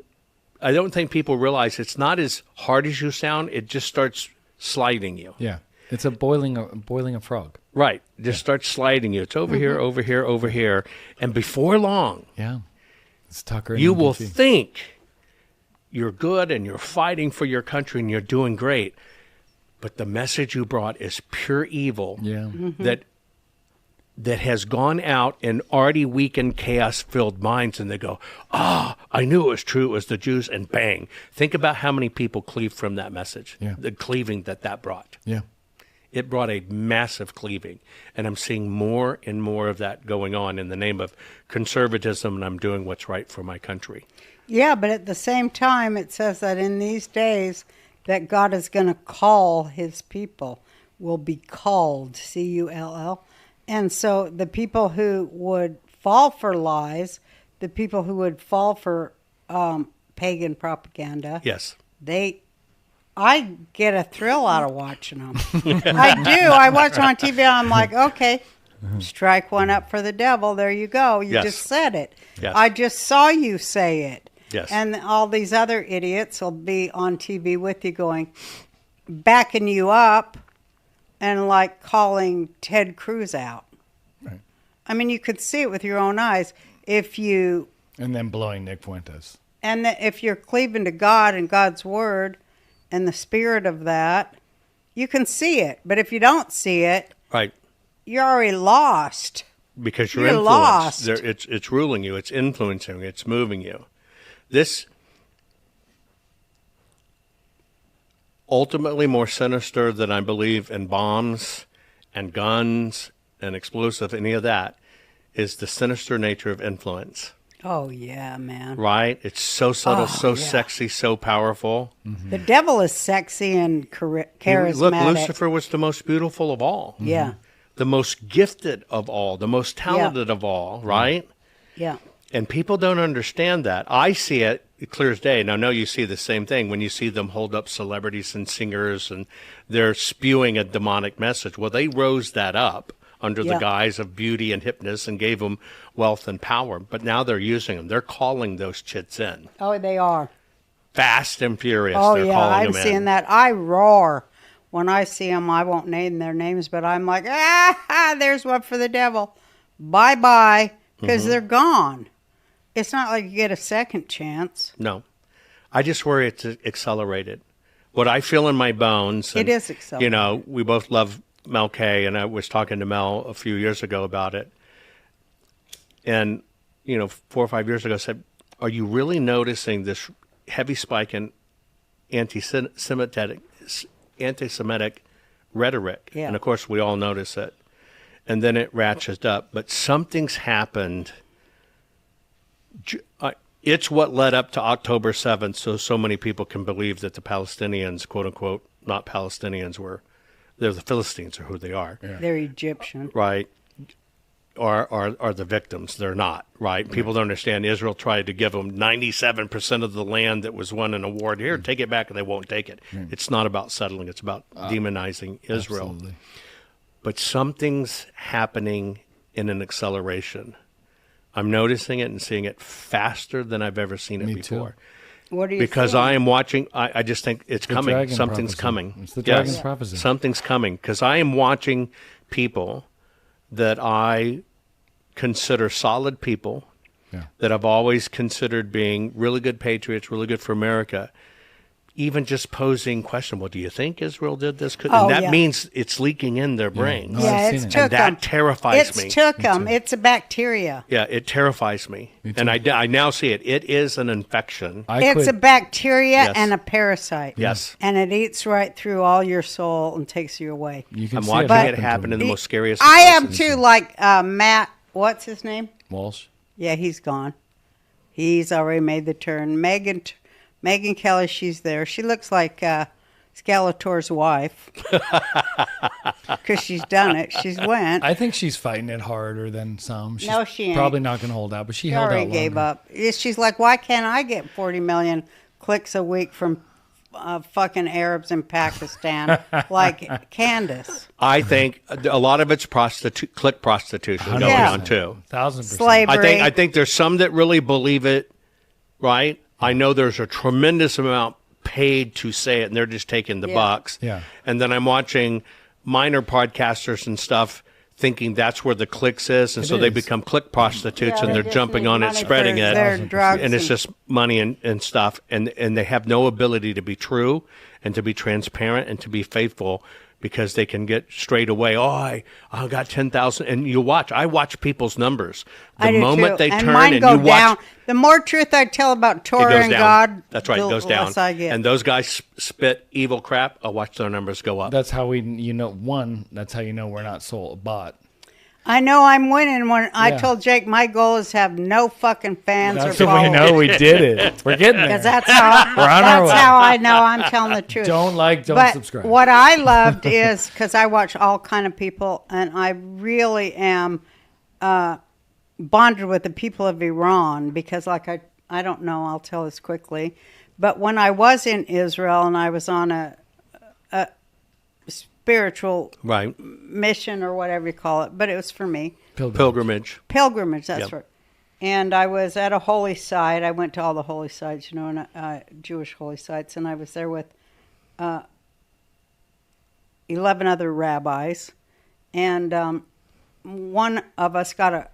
I don't think people realize it's not as hard as you sound. It just starts sliding you. Yeah. It's a boiling a frog. Right. Just starts sliding you. It's over here, over here, over here. And before long, Yeah. It's Tucker and you will NBC. think you're good and you're fighting for your country and you're doing great. But the message you brought is pure evil. Yeah. That has gone out and already weakened, chaos-filled minds, and they go, I knew it was true, it was the Jews, and bang. Think about how many people cleaved from that message, Yeah. the cleaving that brought. Yeah. It brought a massive cleaving, and I'm seeing more and more of that going on in the name of conservatism, and I'm doing what's right for my country. Yeah, but at the same time, it says that in these days that God is going to call his people, will be called, C-U-L-L. And so the people who would fall for lies, the people who would fall for pagan propaganda, Yes. I get a thrill out of watching them. I do. I watch them on TV. I'm like, okay, strike one up for the devil. There you go. You Yes. just said it. Yes. I just saw you say it. Yes. And all these other idiots will be on TV with you going, backing you up and like calling Ted Cruz out. Right. I mean, you could see it with your own eyes. If you, And then blowing Nick Fuentes. and if you're cleaving to God and God's word and the spirit of that, you can see it. But if you don't see it, Right. you're already lost. Because you're You're influenced. lost. It's ruling you. It's influencing you. It's moving you. This ultimately more sinister than I believe in bombs and guns and explosive, any of that, is the sinister nature of influence. Oh, yeah, man. Right? It's so subtle, Oh, so yeah. sexy, so powerful. The devil is sexy and charismatic. Look, Lucifer was the most beautiful of all. Yeah, The most gifted of all, the most talented of all, right? yeah. And people don't understand that. I see it clear as day. Now, I know you see the same thing when you see them hold up celebrities and singers and they're spewing a demonic message. Well, they rose that up under the Yeah. guise of beauty and hipness and gave them wealth and power. But now they're using them. They're calling those chits in. Oh, they are. Fast and furious. Oh, they're yeah, calling I'm them seeing in. that. I roar when I see them. I won't name their names, but I'm like, there's one for the devil. Bye-bye, because they're gone. It's not like you get a second chance. No. I just worry it's accelerated. What I feel in my bones. It is accelerated. You know, we both love Mel K, and I was talking to Mel a few years ago about it. And, 4 or 5 years ago, I said, are you really noticing this heavy spike in anti-Semitic rhetoric? Yeah. And, of course, we all notice it. And then it ratchets up. But something's happened. It's what led up to October 7th, so many people can believe that the Palestinians, quote unquote, not Palestinians. They're the Philistines, are who they are, They're Egyptian. right? Are the victims. They're not, right? People don't understand. Israel tried to give them 97% of the land that was won in a war. Here, take it back, and they won't take it. It's not about settling. It's about demonizing Israel. Absolutely. But something's happening in an acceleration. I'm noticing it and seeing it faster than I've ever seen it Me before. too. What do you Because think? I am watching, I just think it's coming. dragon Something's prophecy. coming. It's the dragon prophecy. Something's coming. Because I am watching people that I consider solid people, that I've always considered being really good patriots, really good for America, even just posing question, well, do you think Israel did this? And that means it's leaking in their brains. No, Yeah, I've it's seen it. took And that them. terrifies me. It's took them. It's a bacteria. Yeah, it terrifies me. And I now see it. It is an infection. It's a bacteria Yes. and a parasite. Yes. And it eats right through all your soul and takes you away. You can I'm see watching it happen in the most scariest I am places. too, like Matt, what's his name? Walsh. Yeah, he's gone. He's already made the turn. Megan Kelly, she's there. She looks like Skeletor's wife because she's done it. She's went. I think she's fighting it harder than some. She's No, she ain't. probably not going to hold out, but she She held out already longer. gave up. She's like, why can't I get 40 million clicks a week from fucking Arabs in Pakistan like Candace? I think a lot of it's click prostitution going Yeah. on too. 1,000%. Slavery. I think there's some that really believe it, right? I know there's a tremendous amount paid to say it, and they're just taking the bucks. Yeah. And then I'm watching minor podcasters and stuff thinking that's where the clicks is, and so they is. become click prostitutes, Yeah, and they they're just jumping need on it, money spreading for it, their drugs and it's and- just money and stuff, and they have no ability to be true and to be transparent and to be faithful, because they can get straight away. Oh, I got 10,000, and I watch people's numbers. The I do moment too. they and turn mine and go you down. watch, The more truth I tell about it Torah goes and down. God, That's right, it the goes down. less I get. And those guys spit evil crap. I'll watch their numbers go up. That's how that's how you know we're not bought. I know I'm winning when I Yeah. told Jake my goal is to have no fucking fans That's or when we followers. know we did it. We're getting there. Because that's how We're on our way. I know I'm telling the truth. Don't But subscribe. what I loved is because I watch all kind of people, and I really am bonded with the people of Iran because, like I don't know, I'll tell this quickly, but when I was in Israel and I was on a spiritual Right. mission or whatever you call it, but it was for me. Pilgrimage. Pilgrimage, that's Yep. right. And I was at a holy site. I went to all the holy sites, and Jewish holy sites, and I was there with 11 other rabbis. And one of us got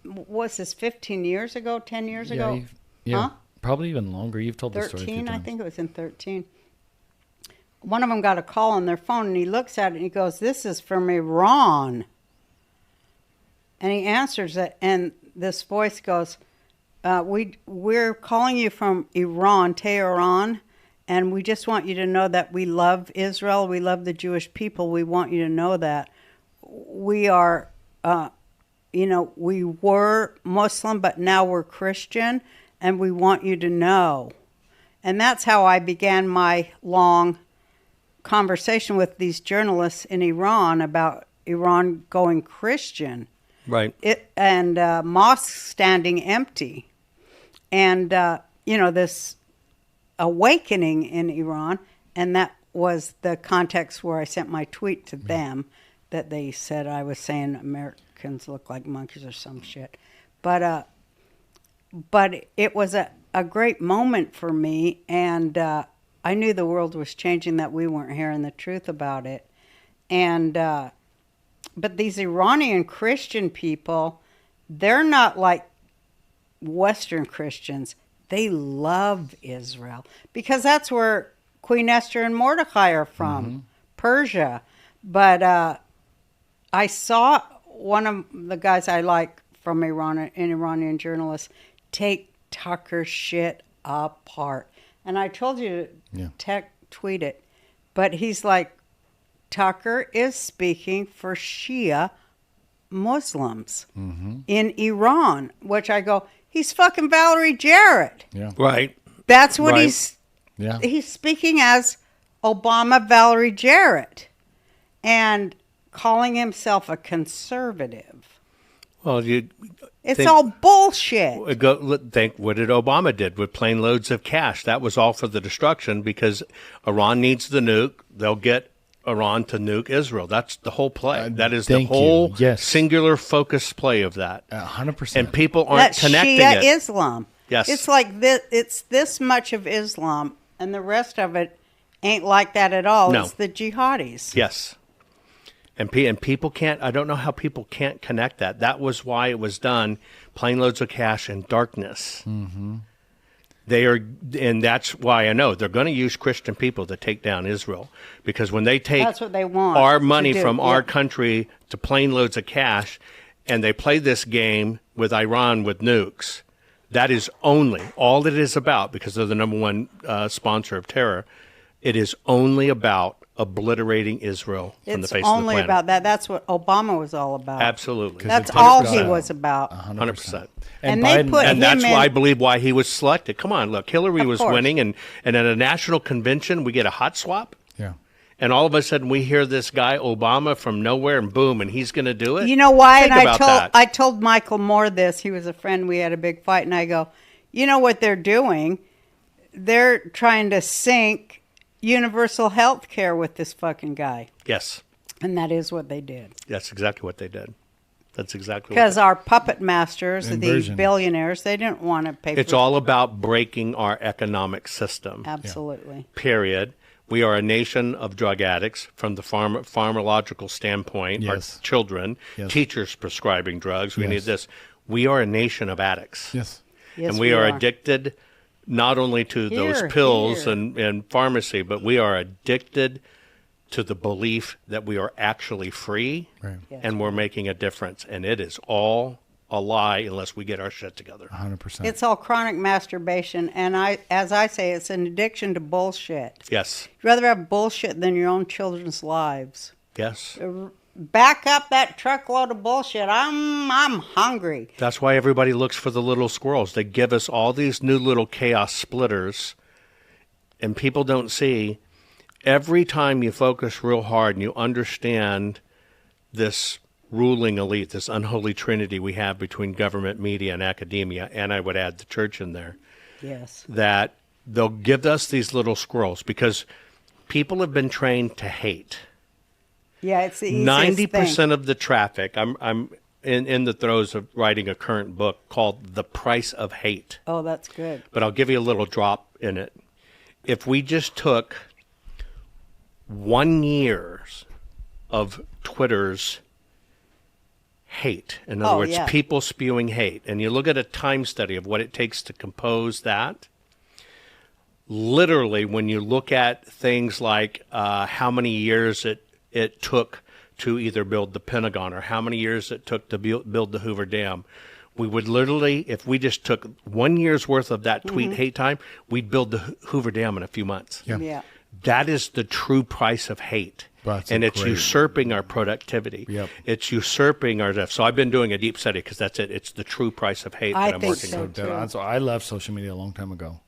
what's this, 15 years ago, 10 years ago? Huh? Probably even longer. You've told the story a few 13, I times. think it was in 13. One of them got a call on their phone, and he looks at it, and he goes, "This is from Iran." And he answers it, and this voice goes, we're calling you from Iran, Tehran, and we just want you to know that we love Israel. We love the Jewish people. We want you to know that. We are, we were Muslim, but now we're Christian, and we want you to know. And that's how I began my long conversation with these journalists in Iran about Iran going Christian. Right. And mosques standing empty. And, this awakening in Iran. And that was the context where I sent my tweet to them that they said I was saying Americans look like monkeys or some shit. But it was a great moment for me. And I knew the world was changing, that we weren't hearing the truth about it. And but these Iranian Christian people, they're not like Western Christians. They love Israel because that's where Queen Esther and Mordecai are from, Persia. But I saw one of the guys I like from Iran, an Iranian journalist, take Tucker's shit apart. And I told you to tweet it. But he's like, Tucker is speaking for Shia Muslims in Iran, which I go, he's fucking Valerie Jarrett. Yeah. Right. That's what Right. he's speaking as Obama Valerie Jarrett and calling himself a conservative. Well, you It's think- all bullshit. think what did Obama did with plane loads of cash. That was all for the destruction because Iran needs the nuke. They'll get Iran to nuke Israel. That's the whole play. That is the thank you. whole Yes. singular focus play of that. 100%. And people aren't That's connecting Shia it. Islam. Yes. It's like this. It's this much of Islam, and the rest of it ain't like that at all. No. It's the jihadis. Yes. And people can't, I don't know how people can't connect that. That was why it was done, plane loads of cash in darkness. Mm-hmm. They are, and that's why I know they're going to use Christian people to take down Israel. Because when they take That's what they want our to money do, from our yeah. country to plane loads of cash, and they play this game with Iran with nukes, that is only, all it is about, because they're the number one sponsor of terror, it is only about obliterating Israel from the It's face of the only planet. about that. That's what Obama was all about. Absolutely. That's it's all he 100%. was about. 100%. And they put And him that's in. why I believe why he was selected. Come on, look, Hillary Of was course. winning, and at a national convention, we get a hot swap, Yeah. and all of a sudden we hear this guy, Obama, from nowhere, and boom, and he's going to do it? You know why? Think And about that. I told Michael Moore this. He was a friend. We had a big fight, and I go, you know what they're doing? They're trying to sink universal health care with this fucking guy. Yes, And that is what they did. that's exactly what they did. That's exactly Because what our puppet masters, these Inversion. billionaires, they didn't want to pay it's for all about breaking our economic system. Absolutely. Period. We are a nation of drug addicts from the pharmacological standpoint. Yes. Our children, Yes. teachers prescribing drugs. We Yes. need this. We are a nation of addicts. Yes. Yes, And we are addicted not only to those Here, pills here. and pharmacy, but we are addicted to the belief that we are actually free Right. Yes. and we're making a difference. And it is all a lie unless we get our shit together. 100%. It's all chronic masturbation, and as I say, it's an addiction to bullshit. Yes. You'd rather have bullshit than your own children's lives. Yes. Back up that truckload of bullshit. I'm hungry. That's why everybody looks for the little squirrels. They give us all these new little chaos splitters, and people don't see. Every time you focus real hard and you understand this ruling elite, this unholy trinity we have between government, media, and academia, and I would add the church in there, Yes. that they'll give us these little squirrels because people have been trained to hate. Yeah, it's the easiest 90% thing. of the traffic, I'm in the throes of writing a current book called The Price of Hate. Oh, that's good. But I'll give you a little drop in it. If we just took 1 year of Twitter's hate, in other Oh, words, yeah. people spewing hate, and you look at a time study of what it takes to compose that, literally when you look at things like how many years it took to either build the Pentagon or how many years it took to build the Hoover Dam, we would literally, if we just took 1 year's worth of that tweet hate time, we'd build the Hoover Dam in a few months. Yeah. Yeah. That is the true price of hate. That's And it's great. usurping our productivity. Yep. It's usurping our stuff. So I've been doing a deep study because that's it. It's the true price of hate I that I'm think working so. on. Dead on. So I left social media a long time ago.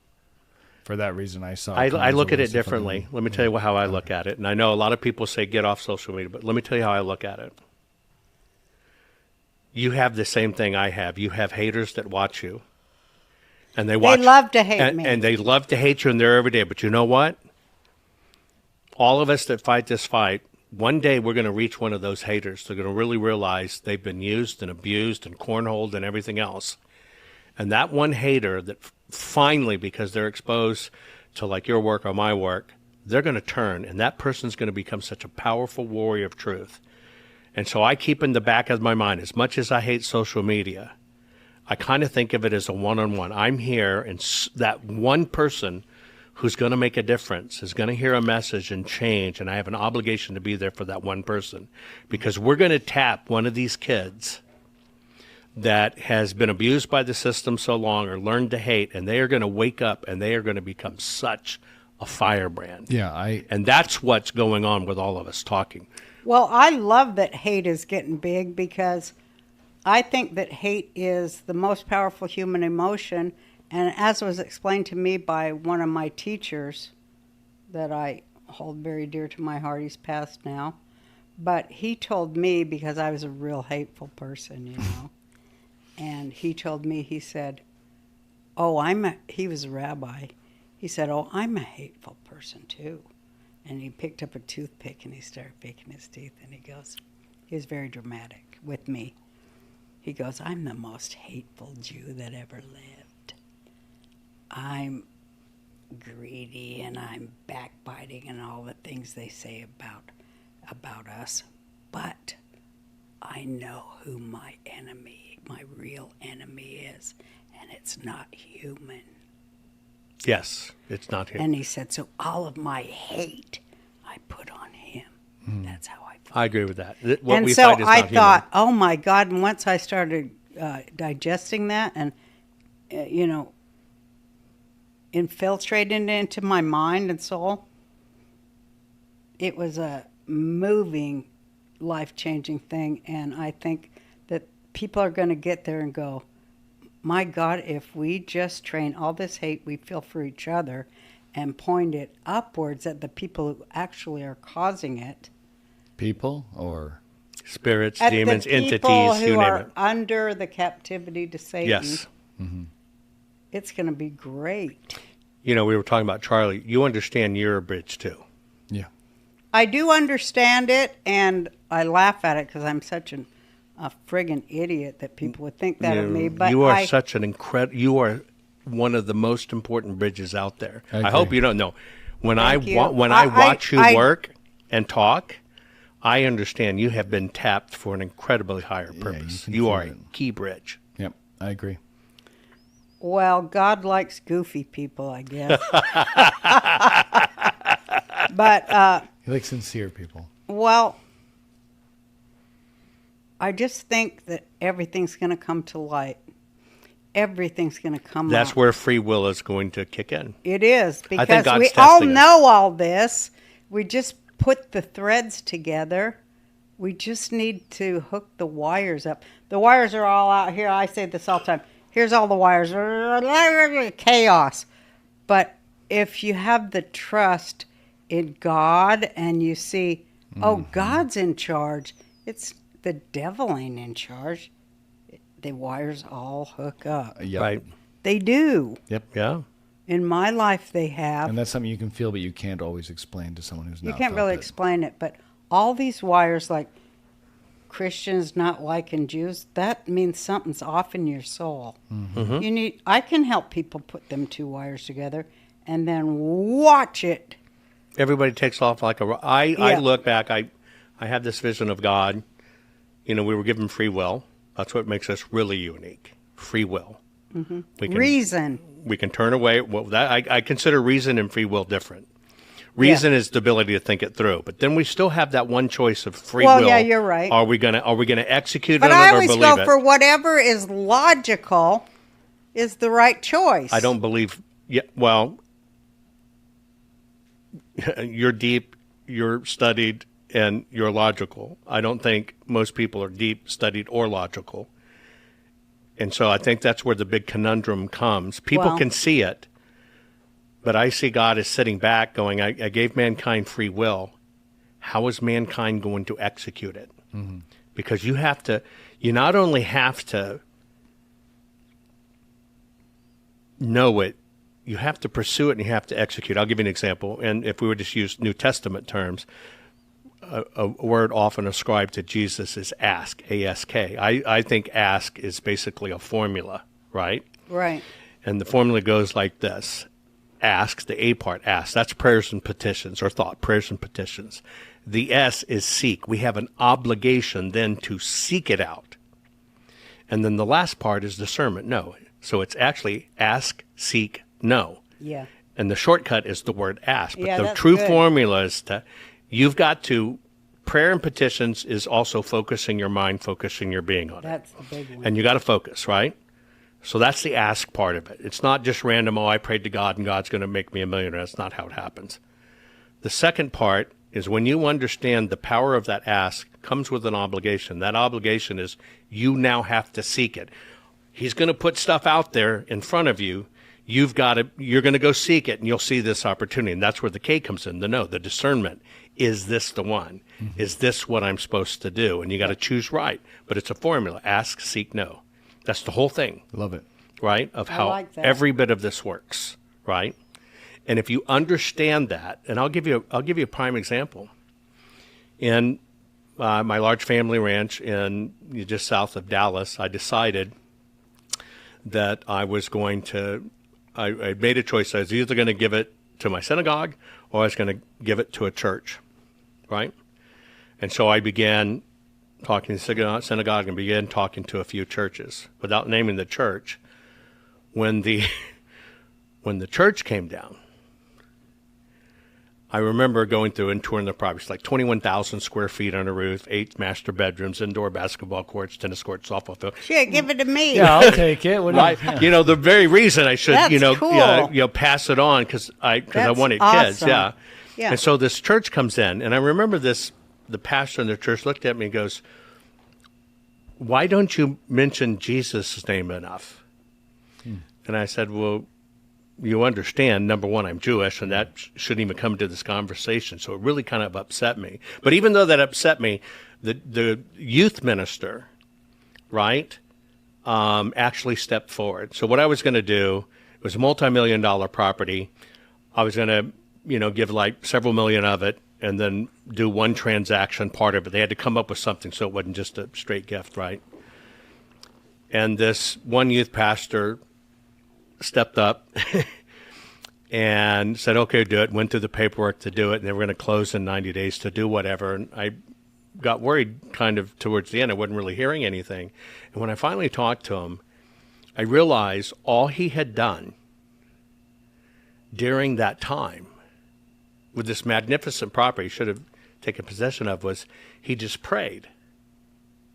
For that reason, I saw. I tons look of at it stuff on differently. there. Let me tell you how I look at it. And I know a lot of people say get off social media, but let me tell you how I look at it. You have the same thing I have. You have haters that watch you. And they watch. love to hate me. And they love to hate you and they're every day. But you know what? All of us that fight this fight, one day we're going to reach one of those haters. They're going to really realize they've been used and abused and cornholed and everything else. And that one hater that finally, because they're exposed to like your work or my work, they're going to turn, and that person's going to become such a powerful warrior of truth. And so I keep in the back of my mind, as much as I hate social media, I kind of think of it as a one-on-one. I'm here, and that one person who's going to make a difference is going to hear a message and change, and I have an obligation to be there for that one person, because we're going to tap one of these kids that has been abused by the system so long or learned to hate, and they are going to wake up and they are going to become such a firebrand. Yeah, And that's what's going on with all of us talking. Well, I love that hate is getting big because I think that hate is the most powerful human emotion. And as was explained to me by one of my teachers that I hold very dear to my heart. He's passed now. But he told me, because I was a real hateful person, you know, and he told me, he said, he was a rabbi. He said, oh, I'm a hateful person too. And he picked up a toothpick and he started picking his teeth, and he was very dramatic with me. He goes, I'm the most hateful Jew that ever lived. I'm greedy and I'm backbiting and all the things they say about us. But I know who my real enemy is, and it's not human. Yes, it's not him. And he said, so all of my hate I put on him. That's how I felt. I agree with that. And so I thought, oh my God, and once I started digesting that and, infiltrating it into my mind and soul, it was a moving, life-changing thing. And I think that people are going to get there and go, my God, if we just train all this hate we feel for each other and point it upwards at the people who actually are causing it. People or spirits, at demons, the people entities, who you name are it. under the captivity to Satan. Yes. It's going to be great. We were talking about Charlie. You understand you're a bridge too. yeah. I do understand it, and I laugh at it because I'm such a friggin' idiot that people would think that of me. But you are such an you are one of the most important bridges out there. I hope you don't know. When I watch you work and talk, I understand you have been tapped for an incredibly higher purpose. You are a key bridge. Yep, I agree. Well, God likes goofy people, I guess. But He likes sincere people. well, I just think that everything's going to come to light. Everything's going to come That's out. where free will is going to kick in. It is, think because God's we all testing us. know all this. We just put the threads together. We just need to hook the wires up. The wires are all out here. I say this all the time. Here's all the wires. Chaos. But if you have the trust in God and you see, oh, God's in charge, it's the devil ain't in charge. The wires all hook up. Yep. Right. They do. Yep. Yeah. In my life, they have. And that's something you can feel, but you can't always explain to someone who's You not can't felt really it. explain it, but all these wires, like Christians not liking Jews, that means something's off in your soul. Mm-hmm. I can help people put them two wires together and then watch it. Everybody takes off like a. I Yeah. look back. I have this vision of God. We were given free will. That's what makes us really unique. Free will. Mm-hmm. We can, Reason. We can turn away. Well, that I consider reason and free will different. Reason is the ability to think it through, but then we still have that one choice of free will. Well, yeah, you're right. Are we gonna execute But on I it or always believe go it? for whatever is logical is the right choice. I don't believe. Yeah. Well, you're deep. You're studied. And you're logical. I don't think most people are deep, studied, or logical. And so I think that's where the big conundrum comes. People Well- can see it, but I see God as sitting back going, I gave mankind free will. How is mankind going to execute it? Mm-hmm. Because you not only have to know it, you have to pursue it and you have to execute. I'll give you an example. And if we were to use New Testament terms, a word often ascribed to Jesus is ask, A-S-K. I think ask is basically a formula, right? Right. And the formula goes like this. Ask, the A part, ask. That's prayers and petitions, or thought, prayers and petitions. The S is seek. We have an obligation then to seek it out. And then the last part is discernment, know. So it's actually ask, seek, know. Yeah. And the shortcut is the word ask. But Yeah, the that's true good. formula is you've got to, prayer and petitions is also focusing your mind, focusing your being on it. That's the big one. And you got to focus, right? So that's the ask part of it. It's not just random, I prayed to God and God's going to make me a millionaire. That's not how it happens. The second part is when you understand the power of that ask comes with an obligation. That obligation is you now have to seek it. He's going to put stuff out there in front of you. you're going to go seek it, and you'll see this opportunity. And that's where the K comes in, the discernment. Is this the one? Mm-hmm. Is this what I'm supposed to do? And you got to choose right. But it's a formula: ask, seek, know. That's the whole thing. Love it. Right? Of how every bit of this works. Right? And if you understand that, and I'll give you a prime example. In my large family ranch in just south of Dallas, I decided that I was going to. I made a choice. I was either going to give it to my synagogue or I was going to give it to a church, right? And so I began talking to the synagogue and began talking to a few churches without naming the church. When the church came down, I remember going through and touring the property. It's like 21,000 square feet on a roof, 8 master bedrooms, indoor basketball courts, tennis courts, softball field. Shit, give it to me. Yeah, I'll take it. Right. The very reason I should, That's cool. pass it on because I wanted kids. Awesome. Yeah. Yeah. And so this church comes in, and I remember the pastor in the church looked at me and goes, "Why don't you mention Jesus' name enough?" And I said, "Well, you understand, number one, I'm Jewish, and that shouldn't even come to this conversation." So it really kind of upset me. But even though that upset me, the youth minister, right, actually stepped forward. So what I was going to do, it was a multi-million-dollar property. I was going to, give like several million of it and then do one transaction part of it. They had to come up with something so it wasn't just a straight gift, right? And this one youth pastor stepped up and said, "Okay, do it." Went through the paperwork to do it, and they were going to close in 90 days to do whatever. And I got worried kind of towards the end. I wasn't really hearing anything. And when I finally talked to him, I realized all he had done during that time with this magnificent property he should have taken possession of was he just prayed.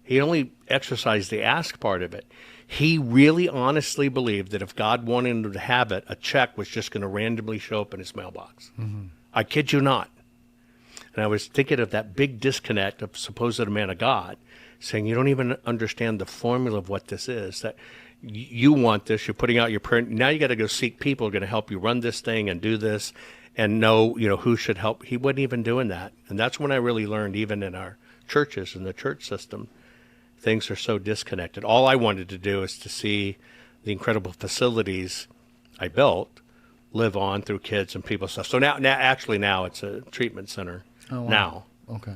He only exercised the ask part of it. He really honestly believed that if God wanted him to have it, a check was just going to randomly show up in his mailbox. Mm-hmm. I kid you not. And I was thinking of that big disconnect of supposed man of God saying, you don't even understand the formula of what this is, that you want this, you're putting out your prayer. Now you got to go seek people who are going to help you run this thing and do this and know, who should help. He wasn't even doing that. And that's when I really learned, even in our churches and the church system, things are so disconnected. All I wanted to do is to see the incredible facilities I built live on through kids and people stuff. So now it's a treatment center. Oh, wow. Now. Okay.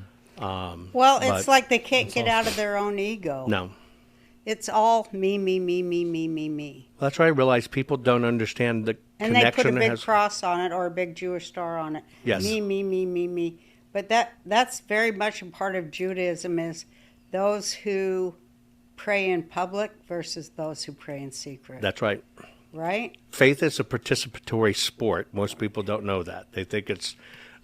Well, it's like they can't get out of their own ego. No. It's all me, me, me, me, me, me, me. Well, that's why I realized people don't understand the and connection. And they put a big cross on it or a big Jewish star on it. Yes. Me, me, me, me, me. But that's very much a part of Judaism is those who pray in public versus those who pray in secret. That's right. Right? Faith is a participatory sport. Most people don't know that. They think it's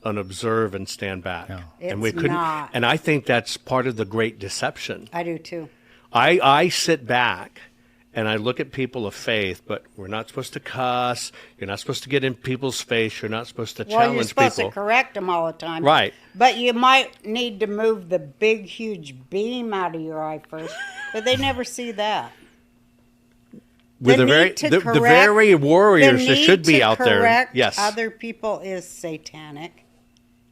an observe and stand back. No. And It's not. And I think that's part of the great deception. I do too. I sit back and I look at people of faith, but we're not supposed to cuss. You're not supposed to get in people's face. You're not supposed to challenge people. Well, you're supposed to correct them all the time. Right. But you might need to move the big, huge beam out of your eye first. But they never see that. With the very warriors that should be out there. Correct yes. Other people is satanic.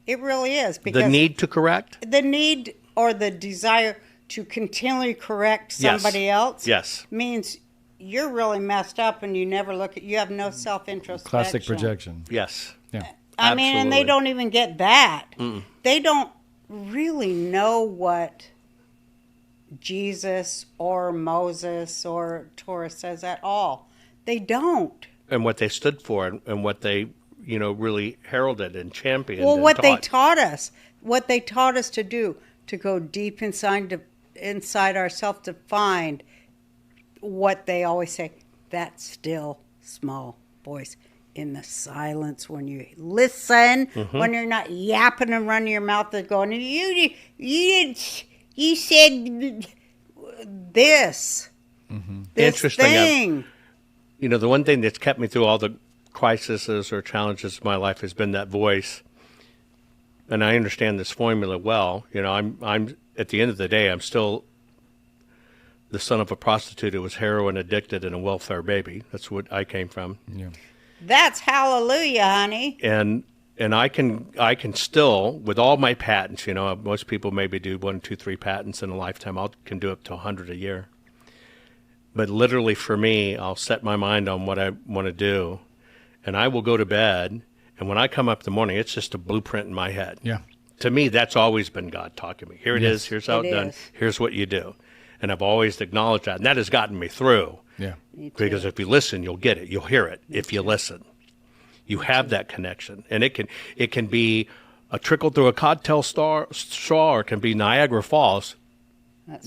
It really is. Because the need to correct? The need or the desire to continually correct somebody else means you're really messed up and you have no self-introspection. Classic projection. Yes. Yeah. I mean, and they don't even get that. Mm-mm. They don't really know what Jesus or Moses or Torah says at all. They don't. And what they stood for and what they, really heralded and championed. Well, and what they taught us to do, to go deep inside ourselves to find what they always say, that still small voice in the silence when you listen, when you're not yapping and running your mouth and going, you said this, this Interesting. thing. The one thing that's kept me through all the crises or challenges of my life has been that voice. And I understand this formula well. I'm at the end of the day, I'm still the son of a prostitute who was heroin addicted and a welfare baby. That's what I came from. Yeah. That's hallelujah, honey. And I can still, with all my patents, most people maybe do 1, 2, 3 patents in a lifetime. I can do up to 100 a year. But literally for me, I'll set my mind on what I want to do, and I will go to bed. And when I come up in the morning, it's just a blueprint in my head. Yeah. To me, that's always been God talking to me. Here it is. Here's how it's done. Here's what you do. And I've always acknowledged that. And that has gotten me through. Yeah. Because if you listen, you'll get it. You'll hear it if you listen. You have that connection. And it can be a trickle through a cocktail straw, or it can be Niagara Falls,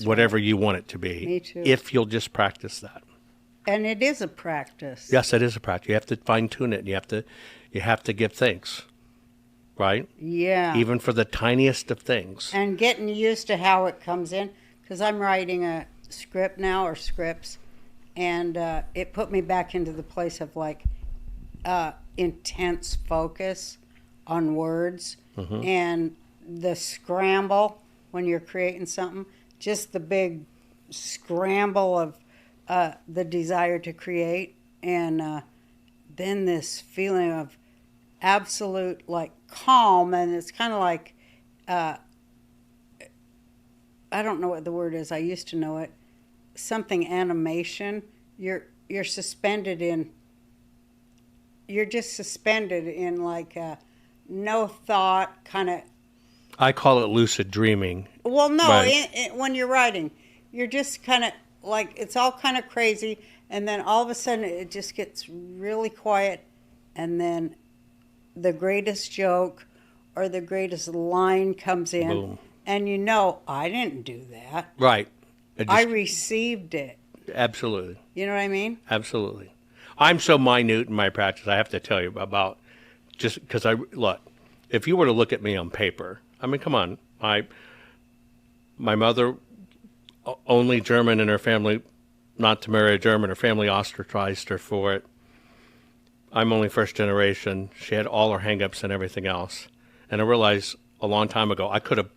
whatever you want it to be. Me too. If you'll just practice that. And it is a practice. Yes, it is a practice. You have to fine-tune it. And you have to give thanks, right? Yeah. Even for the tiniest of things. And getting used to how it comes in. Because I'm writing a script now, or scripts, and it put me back into the place of like intense focus on words and the scramble when you're creating something. Just the big scramble of the desire to create, and then this feeling of absolute like calm, and it's kind of like I don't know what the word is. I used to know it. Something animation. You're suspended in. You're just suspended in like no thought kind of. I call it lucid dreaming. Well, no, Right. when you're writing, you're just kind of like, it's all kind of crazy, and then all of a sudden it just gets really quiet, and then the greatest joke or the greatest line comes in, Boom. and I didn't do that. Right. I received it. Absolutely. You know what I mean? Absolutely. I'm so minute in my practice, I have to tell you about, just because look, if you were to look at me on paper, I mean, come on, my mother, only German in her family, not to marry a German. Her family ostracized her for it. I'm only first generation. She had all her hang-ups and everything else. And I realized a long time ago I could have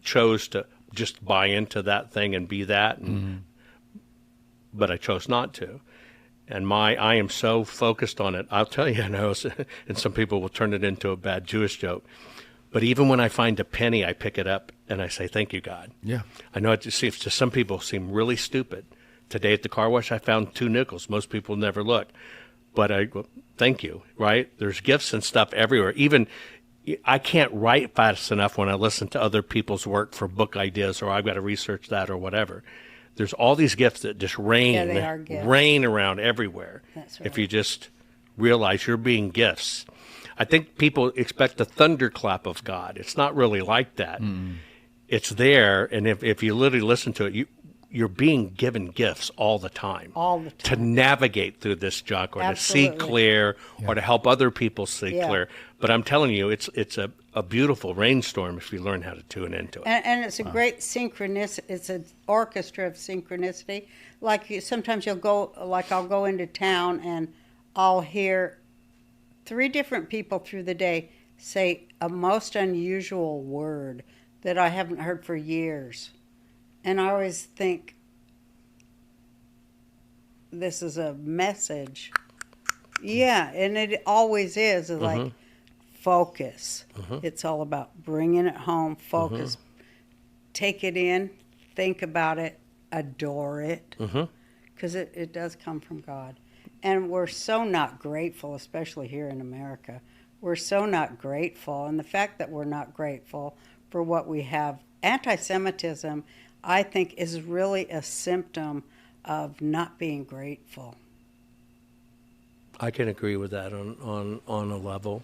chose to just buy into that thing and be that, but I chose not to. And I am so focused on it. I'll tell you, and some people will turn it into a bad Jewish joke. But even when I find a penny, I pick it up and I say, "Thank you, God." Yeah. I know to some people seem really stupid. Today at the car wash, I found 2 nickels. Most people never look. But thank you, right? There's gifts and stuff everywhere. Even I can't write fast enough when I listen to other people's work for book ideas, or I've got to research that or whatever. There's all these gifts that just rain around everywhere. That's right. If you just realize you're being gifts. I think people expect the thunderclap of God. It's not really like that. It's there, and if you literally listen to it, you're being given gifts all the time. All the To time. navigate through this junk, or Absolutely. to see clear, or to help other people see Yeah. clear. But I'm telling you, it's a beautiful rainstorm if you learn how to tune into it. And it's a great synchronicity. It's an orchestra of synchronicity. Like sometimes I'll go into town and I'll hear 3 different people through the day say a most unusual word that I haven't heard for years. And I always think, this is a message. Yeah, and it always is. It's like, focus. It's all about bringing it home, focus. Take it in, think about it, adore it. Because it does come from God. And we're so not grateful, especially here in America. We're so not grateful. And the fact that we're not grateful for what we have, anti-Semitism, I think, is really a symptom of not being grateful. I can agree with that on a level,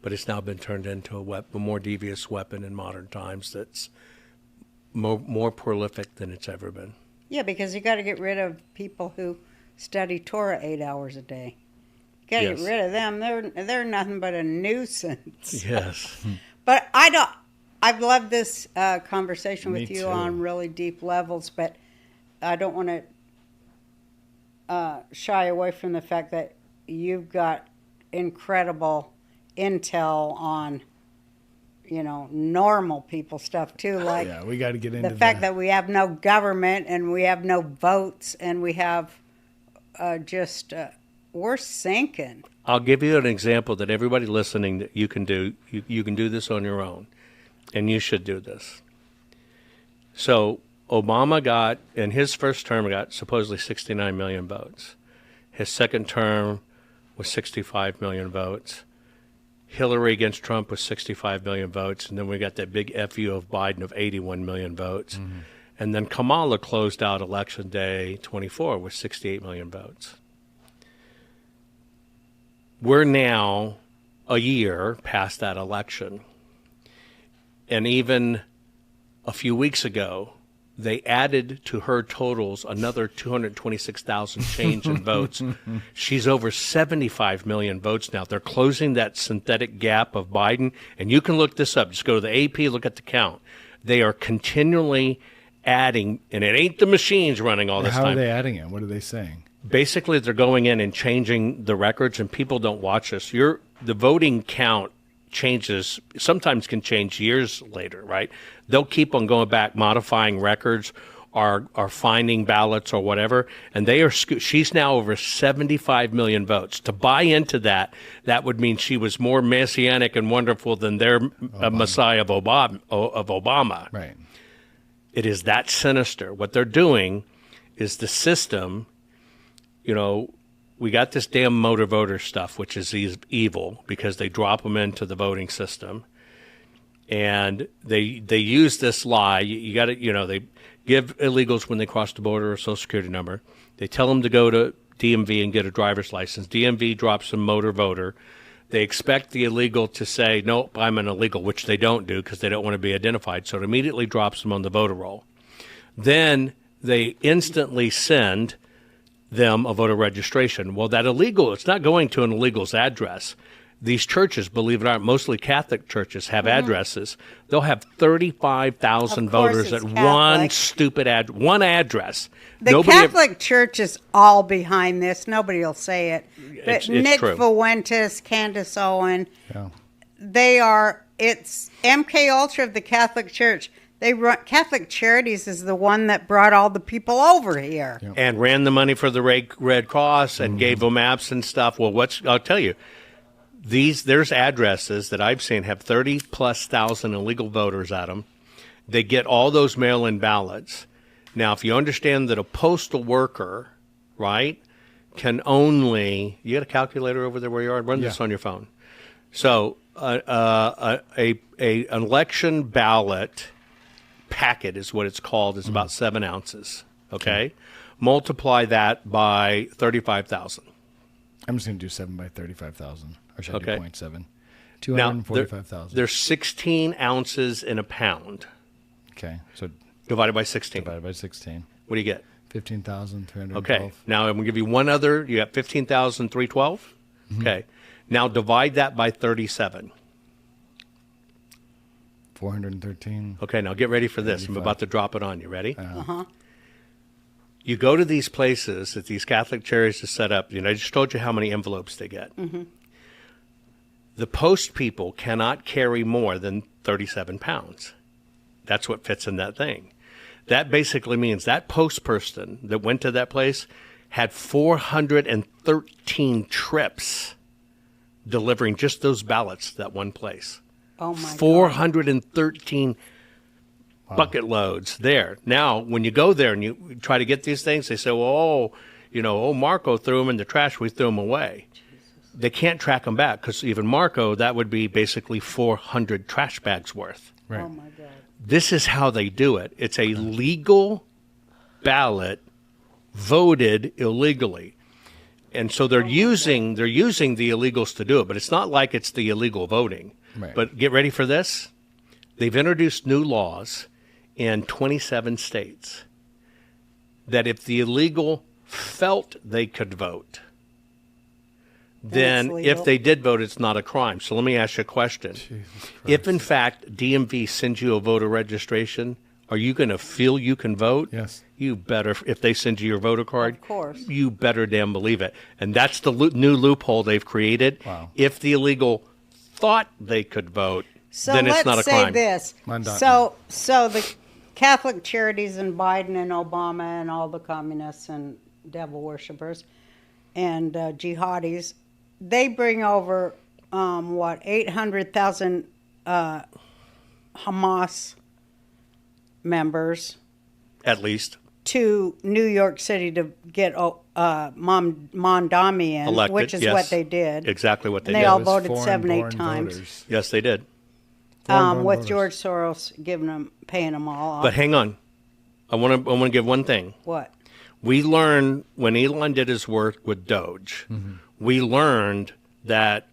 but it's now been turned into a more devious weapon in modern times that's more prolific than it's ever been. Yeah, because you got to get rid of people who study Torah 8 hours a day. You got to Yes. get rid of them. They're nothing but a nuisance. Yes. But I've loved this conversation with Me you too. on really deep levels, but I don't want to shy away from the fact that you've got incredible intel on normal people stuff too, like Yeah, we got to get into the fact that we have no government and we have no votes and we have we're sinking. I'll give you an example that everybody listening that you can do. You can do this on your own, and you should do this. So Obama got, in his first term, got supposedly 69 million votes. His second term was 65 million votes. Hillary against Trump was 65 million votes. And then we got that big FU of Biden of 81 million votes. Mm-hmm. And then Kamala closed out Election Day 24 with 68 million votes. We're now a year past that election. And even a few weeks ago, they added to her totals another 226,000 change in votes. She's over 75 million votes now. They're closing that synthetic gap of Biden. And you can look this up. Just go to the AP, look at the count. They are continually adding, and it ain't the machines running all this time. How are they adding it? What are they saying? Basically, they're going in and changing the records, and people don't watch this. The voting count changes, sometimes can change years later, right? They'll keep on going back, modifying records, or finding ballots or whatever, and she's now over 75 million votes. To buy into that would mean she was more messianic and wonderful than their Messiah of Obama. Right. It is that sinister. What they're doing is the system, we got this damn motor voter stuff, which is evil because they drop them into the voting system. And they use this lie. You got to, they give illegals when they cross the border a social security number. They tell them to go to DMV and get a driver's license. DMV drops a motor voter. They expect the illegal to say, nope, I'm an illegal, which they don't do because they don't want to be identified. So it immediately drops them on the voter roll. Then they instantly send them a voter registration. Well, that illegal, it's not going to an illegal's address. These churches, believe it or not, mostly Catholic churches have addresses. They'll have 35,000 voters at one stupid one address. The Catholic Church is all behind this. Nobody will say it. But It's Nick true. Fuentes, Candace Owen, Yeah. it's MK Ultra of the Catholic Church. They run Catholic Charities is the one that brought all the people over here. Yep. And ran the money for the Red Cross and gave them apps and stuff. Well, I'll tell you, there's addresses that I've seen have 30,000+ illegal voters at them. They get all those mail-in ballots. Now, if you understand that a postal worker, right, can only, you got a calculator over there where you are? Run this on your phone. So an election ballot packet is what it's called, is about 7 ounces, okay? Multiply that by 35,000. I'm just going to do 7 by 35,000. Or should I do 0.7? Now, 245,000. there's 16 ounces in a pound. Okay. So Divided by 16. divided by 16. What do you get? 15,312. Okay. Now I'm going to give you one other. You got 15,312. Okay. Now divide that by 37. 413. Okay. Now get ready for this. 85. I'm about to drop it on you. Ready? You go to these places that these Catholic charities have set up. I just told you how many envelopes they get. The post people cannot carry more than 37 pounds. That's what fits in that thing. That basically means that post person that went to that place had 413 trips delivering just those ballots to that one place. Oh, my God. 413 bucket loads there. Now, when you go there and you try to get these things, they say, well, Marco threw them in the trash. We threw them away. They can't track them back because even Marco, that would be basically 400 trash bags worth. Right. Oh, my God. This is how they do it. It's a legal ballot voted illegally. And so they're using the illegals to do it, but it's not like it's the illegal voting. Right. But get ready for this. They've introduced new laws in 27 states that if the illegal felt they could vote, then if they did vote, it's not a crime. So let me ask you a question. If, in fact, DMV sends you a voter registration, are you going to feel you can vote? Yes. You better, if they send you your voter card, Of course. you better damn believe it. And that's the new loophole they've created. Wow. If the illegal thought they could vote, So then it's let's not a say crime. this. Mandant. So the Catholic Charities and Biden and Obama and all the communists and devil worshippers and jihadis, they bring over 800,000 Hamas members At least to New York City to get Mondami in, elected. which is yes. what they did. Exactly what they And they did. all It was voted 7, 8 foreign-born times. voters. Yes, they did. Foreign-born With voters. George Soros paying them all off. But hang on. I want to give one thing. What? We learned when Elon did his work with Doge, we learned that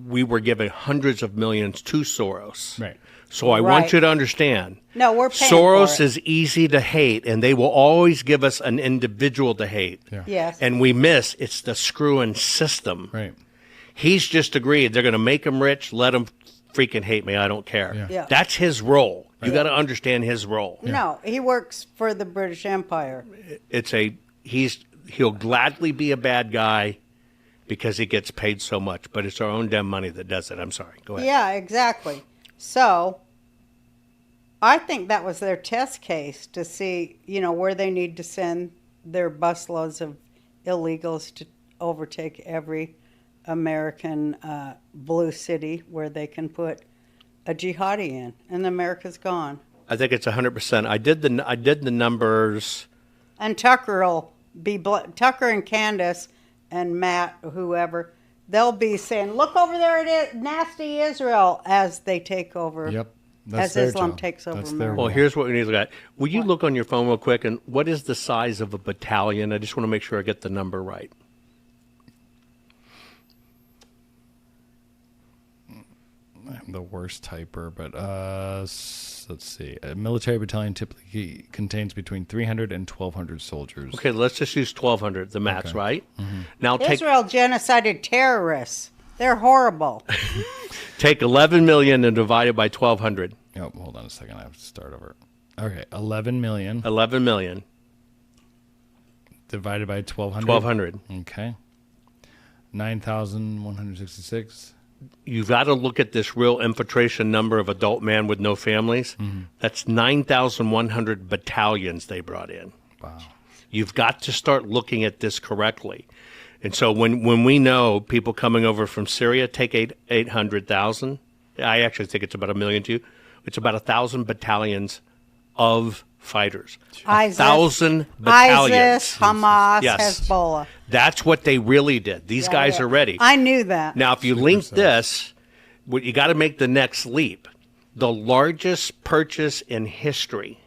we were giving hundreds of millions to Soros. Right. So I Right. want you to understand. No, we're paying Soros for it. is easy to hate, and they will always give us an individual to hate. Yeah. Yes. And we miss it's the screwing system. Right. He's just agreed they're going to make him rich, let him freaking hate me. I don't care. Yeah. Yeah. That's his role. You got to understand his role. No, he works for the British Empire. He'll gladly be a bad guy because he gets paid so much, but it's our own damn money that does it. I'm sorry. Go ahead. Yeah, exactly. So I think that was their test case to see, where they need to send their busloads of illegals to overtake every American blue city where they can put a jihadi in, and America's gone. I think it's 100%. I did the numbers. And Tucker will be Tucker and Candace and Matt, whoever, they'll be saying, "Look over there at nasty Israel," as they take over. Yep. As their Islam job. takes over That's their America. Well, role. here's what we need to look at. Will you look on your phone real quick? And what is the size of a battalion? I just want to make sure I get the number right. I'm the worst typer, but let's see. A military battalion typically contains between 300 and 1,200 soldiers. Okay, let's just use 1,200, the max, Okay. right? Now Israel genocided terrorists. They're horrible. take 11 million and divide it by 1,200. Oh, hold on a second. I have to start over. Okay, 11 million 11 million, divided by 1,200. 1,200. Okay. 9,166. You've got to look at this real infiltration number of adult men with no families. That's 9,100 battalions they brought in. Wow. You've got to start looking at this correctly. And so when we know people coming over from Syria take 800,000, I actually think it's about 1 million too. It's about 1,000 battalions of fighters. ISIS, 1,000 battalions. ISIS, Hamas, Yes. Hezbollah. That's what they really did. These guys are ready. I knew that. Now, if you link this, what you got to make the next leap. The largest purchase in history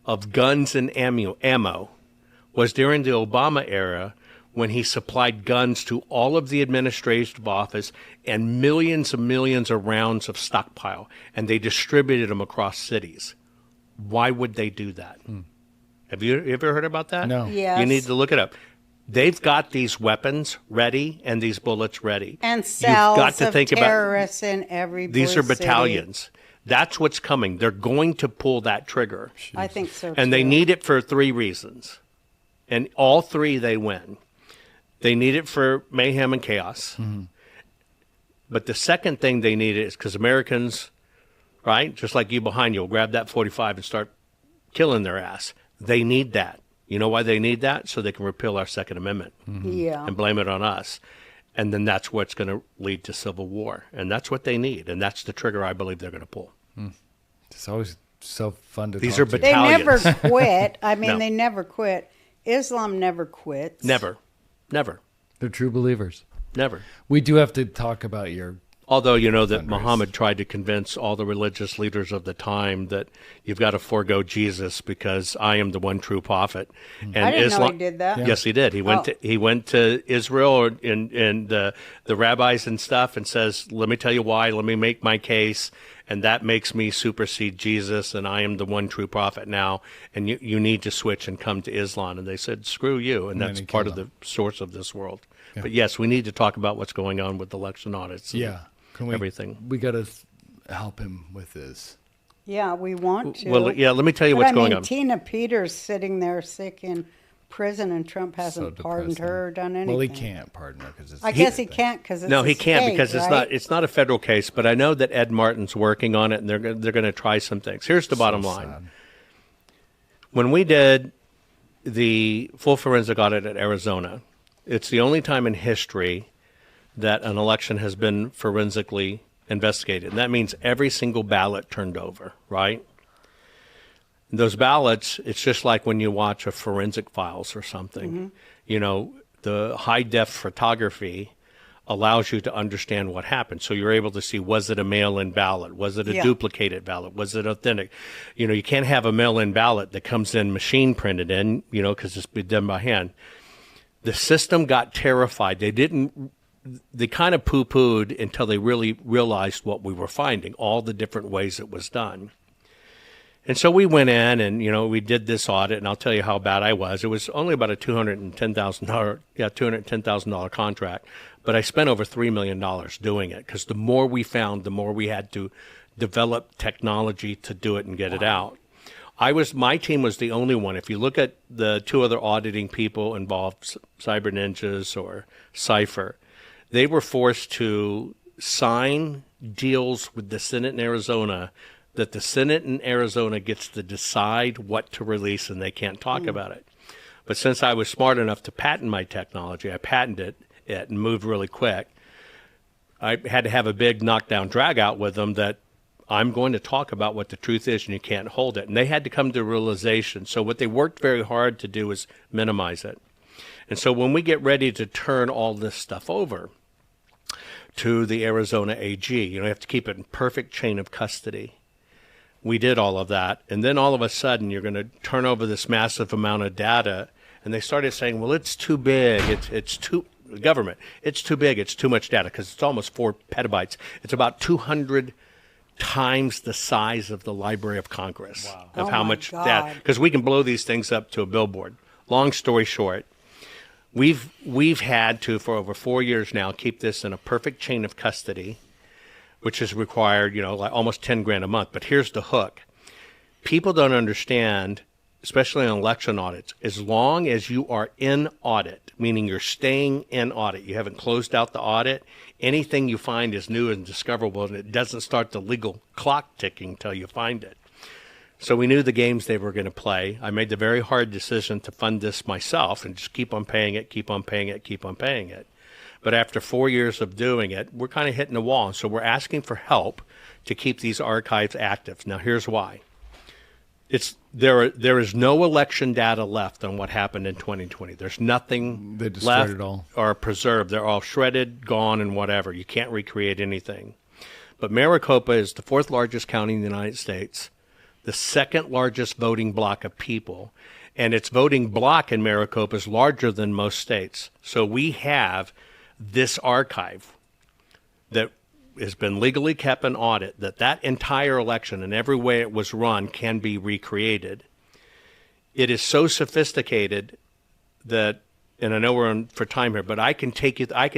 of guns and ammo was during the Obama era when he supplied guns to all of the administrative office and millions of rounds of stockpile, and they distributed them across cities. Why would they do that? Have you ever heard about that? No. Yes. You need to look it up. They've got these weapons ready and these bullets ready. And You've cells got to of think about terrorists in every these blue are battalions. That's what's coming. They're going to pull that trigger. City. I think so, And they too. need it for 3 reasons. And all 3 they win. They need it for mayhem and chaos. But the second thing they need is because Americans, right, just like you behind you, will grab that 45 and start killing their ass. They need that. You know why they need that? So they can repeal our Second Amendment Yeah. and blame it on us. And then that's what's going to lead to civil war. And that's what they need. And that's the trigger I believe they're going to pull. It's always so fun to These talk are to. They never battalions. quit. I mean, No. they never quit. Islam never quits. Never. Never. They're true believers. Never. We do have to talk about your Although you know that Fundraise. Muhammad tried to convince all the religious leaders of the time that you've got to forego Jesus because I am the one true prophet. And I didn't know Islam, he did that. Yes, he did. He went to Israel and the rabbis and stuff and says, "Let me tell you why. Let me make my case, and that makes me supersede Jesus, and I am the one true prophet now. And you need to switch and come to Islam." And they said, "Screw you," and then that's he part killed of the source of this world. But yes, we need to talk about what's going on with election audits. and Yeah. Can we, everything. We got to help him with this. Yeah, we want to. Well, yeah, let me tell you But what's I mean, going on. Tina Peters sitting there sick in prison and Trump hasn't pardoned depressing. her or done anything. Well, he can't pardon her because it's. I guess he can't because it's No, he a can't state, because right? it's not a federal case. But I know that Ed Martin's working on it, and they're going to try some things. Here's the bottom line: sad. when we did the full forensic audit at Arizona, it's the only time in history that an election has been forensically investigated. And that means every single ballot turned over, right? Those ballots, it's just like when you watch a forensic files or something. Mm-hmm. You know, the high-def photography allows you to understand what happened. So you're able to see, was it a mail-in ballot? Was it a duplicated ballot? Was it authentic? You know, you can't have a mail-in ballot that comes in machine printed in, you know, because it's been done by hand. The system got terrified. They kind of poo-pooed until they really realized what we were finding, all the different ways it was done. And so we went in and, you know, we did this audit, and I'll tell you how bad I was. It was only about a $210,000 contract, but I spent over $3 million doing it because the more we found, the more we had to develop technology to do it and get it out. My team was the only one. If you look at the two other auditing people involved, Cyber Ninjas or Cypher, they were forced to sign deals with the Senate in Arizona that the Senate in Arizona gets to decide what to release and they can't talk about it. But since I was smart enough to patent my technology, I patented it and moved really quick. I had to have a big knockdown drag out with them that I'm going to talk about what the truth is and you can't hold it. And they had to come to realization. So what they worked very hard to do is minimize it. And so when we get ready to turn all this stuff over to the Arizona AG, you have to keep it in perfect chain of custody. We did all of that. And then all of a sudden, you're going to turn over this massive amount of data. And they started saying, well, it's too big. It's too, the government, it's too big. It's too much data because it's almost 4 petabytes. It's about 200 times the size of the Library of Congress of how much data. Because we can blow these things up to a billboard. Long story short, we've had to, for over 4 years now, keep this in a perfect chain of custody, which is required, like almost $10,000 a month. But here's the hook. People don't understand, especially on election audits, as long as you are in audit, meaning you're staying in audit, you haven't closed out the audit, anything you find is new and discoverable, and it doesn't start the legal clock ticking till you find it. So we knew the games they were going to play. I made the very hard decision to fund this myself and just keep on paying it, keep on paying it, keep on paying it. But after 4 years of doing it, we're kind of hitting the wall. So we're asking for help to keep these archives active. Now, here's why. There is no election data left on what happened in 2020. There's nothing left or preserved. They're all shredded, gone, and whatever. You can't recreate anything. But Maricopa is the 4th largest county in the United States, the 2nd largest voting block of people, and its voting block in Maricopa is larger than most states. So we have this archive that has been legally kept in audit, that entire election and every way it was run can be recreated. It is so sophisticated that, and I know we're on for time here, but I can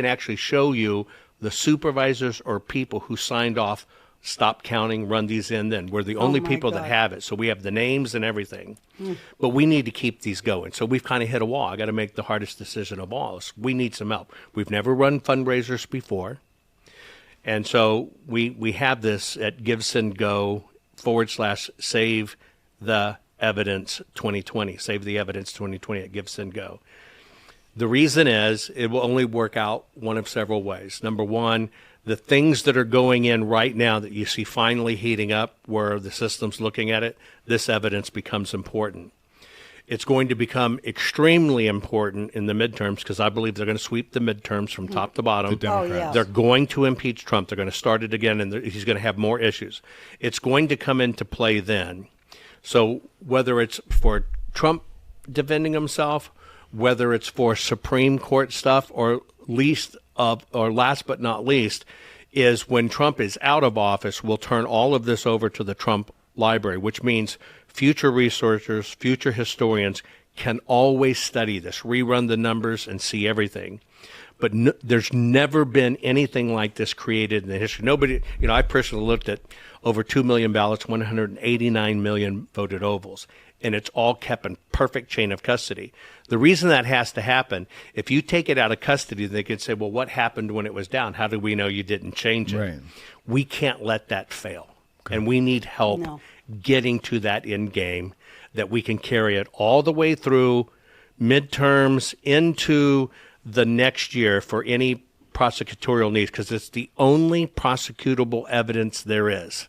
actually show you the supervisors or people who signed off, stop counting, run these in then. We're the only people that have it. So we have the names and everything. But we need to keep these going. So we've kind of hit a wall. I got to make the hardest decision of all. We need some help. We've never run fundraisers before. And so we have this at GiveSendGo/Save the Evidence 2020. Save the Evidence 2020 at GiveSendGo. The reason is it will only work out one of several ways. Number one, the things that are going in right now that you see finally heating up where the system's looking at it, this evidence becomes important. It's going to become extremely important in the midterms because I believe they're going to sweep the midterms from top to bottom. The Democrats. They're going to impeach Trump. They're going to start it again, and he's going to have more issues. It's going to come into play then. So whether it's for Trump defending himself, whether it's for Supreme Court stuff, or last but not least, is when Trump is out of office, we'll turn all of this over to the Trump Library, which means future researchers, future historians can always study this, rerun the numbers, and see everything. But there's never been anything like this created in the history. Nobody, I personally looked at over 2 million ballots, 189 million voted ovals. and it's all kept in perfect chain of custody. The reason that has to happen, if you take it out of custody, they could say, well, what happened when it was down? How do we know you didn't change it? Right. We can't let that fail. Okay. And we need help getting to that end game, that we can carry it all the way through midterms into the next year for any prosecutorial needs, because it's the only prosecutable evidence there is.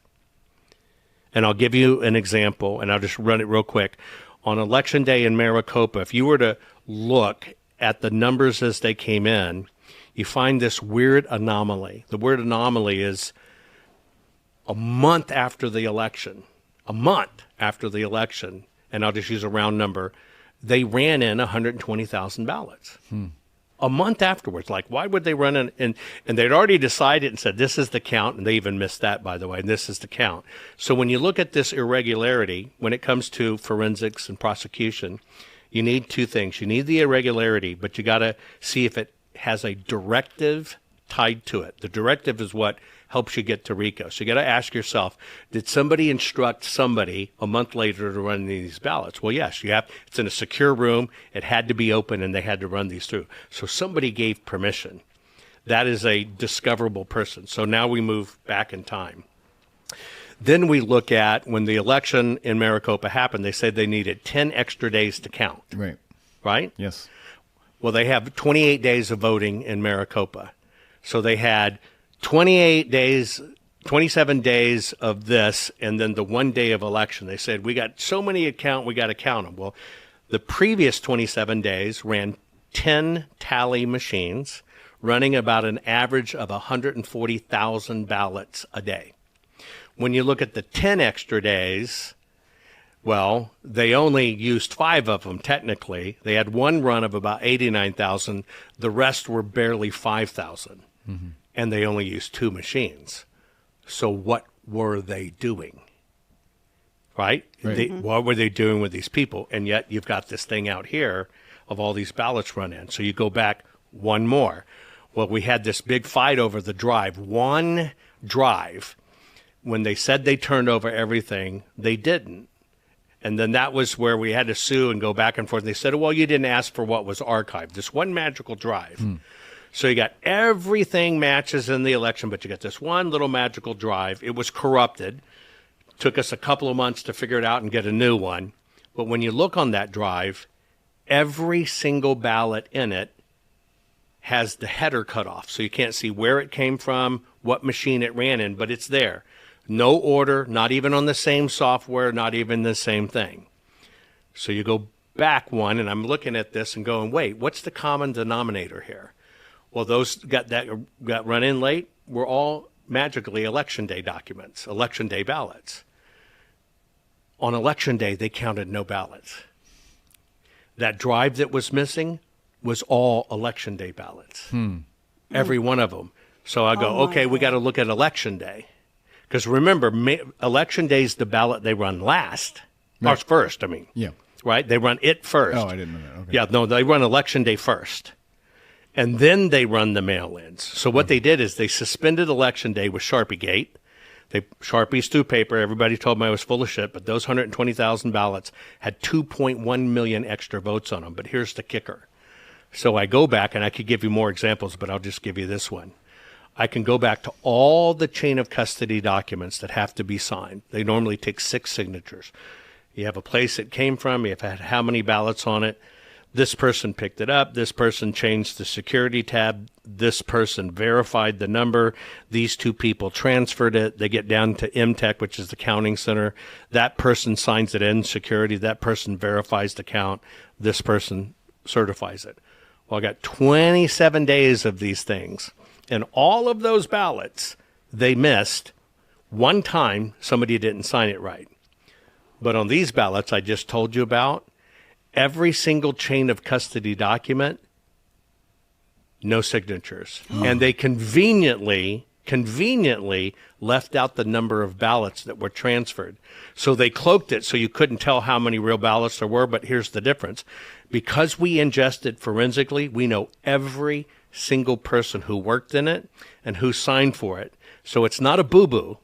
And I'll give you an example, and I'll just run it real quick. On Election Day in Maricopa, if you were to look at the numbers as they came in, you find this weird anomaly. The word anomaly is a month after the election, and I'll just use a round number, they ran in 120,000 ballots. A month afterwards. Like, why would they run in? And they'd already decided and said, this is the count. And they even missed that, by the way. And this is the count. So when you look at this irregularity, when it comes to forensics and prosecution, you need two things. You need the irregularity, but you got to see if it has a directive tied to it. The directive is what helps you get to RICO. So you got to ask yourself, did somebody instruct somebody a month later to run these ballots? Well, yes, you have. It's in a secure room. It had to be open, and they had to run these through. So somebody gave permission. That is a discoverable person. So now we move back in time. Then we look at when the election in Maricopa happened, they said they needed 10 extra days to count. Right. Right? Yes. Well, they have 28 days of voting in Maricopa. So they had 28 days, 27 days of this, and then the 1 day of election. They said, we got so many we got to count them. Well, the previous 27 days ran 10 tally machines, running about an average of 140,000 ballots a day. When you look at the 10 extra days, well, they only used 5 of them technically. They had one run of about 89,000. The rest were barely 5,000. Mm-hmm. And they only used 2 machines. So what were they doing? Right? What were they doing with these people? And yet you've got this thing out here of all these ballots run in. So you go back one more. Well, we had this big fight over the drive. One drive, when they said they turned over everything, they didn't. And then that was where we had to sue and go back and forth. They said, well, you didn't ask for what was archived. This one magical drive. So you got everything matches in the election, but you got this one little magical drive. It was corrupted. Took us a couple of months to figure it out and get a new one. But when you look on that drive, every single ballot in it has the header cut off. So you can't see where it came from, what machine it ran in, but it's there. No order, not even on the same software, not even the same thing. So you go back one, and I'm looking at this and going, wait, what's the common denominator here? Well, those got run in late were all magically Election Day documents, Election Day ballots. On Election Day, they counted no ballots. That drive that was missing was all Election Day ballots, every one of them. So I go, okay, we got to look at Election Day. Because remember, Election Day is the ballot they run last, or first, I mean. Yeah. Right? They run it first. Oh, I didn't know that. Okay. Yeah, no, they run Election Day first. And then they run the mail-ins. So what they did is they suspended Election Day with Sharpiegate. They Sharpies through paper. Everybody told me I was full of shit, but those 120,000 ballots had 2.1 million extra votes on them. But here's the kicker. So I go back, and I could give you more examples, but I'll just give you this one. I can go back to all the chain of custody documents that have to be signed. They normally take 6 signatures. You have a place it came from. You have had how many ballots on it. This person picked it up. This person changed the security tab. This person verified the number. These 2 people transferred it. They get down to MTech, which is the counting center. That person signs it in security. That person verifies the count. This person certifies it. Well, I got 27 days of these things. And all of those ballots, they missed one time somebody didn't sign it right. But on these ballots I just told you about, every single chain of custody document, no signatures. And they conveniently left out the number of ballots that were transferred. So they cloaked it so you couldn't tell how many real ballots there were, but here's the difference. Because we ingested forensically, we know every single person who worked in it and who signed for it. So it's not a boo-boo.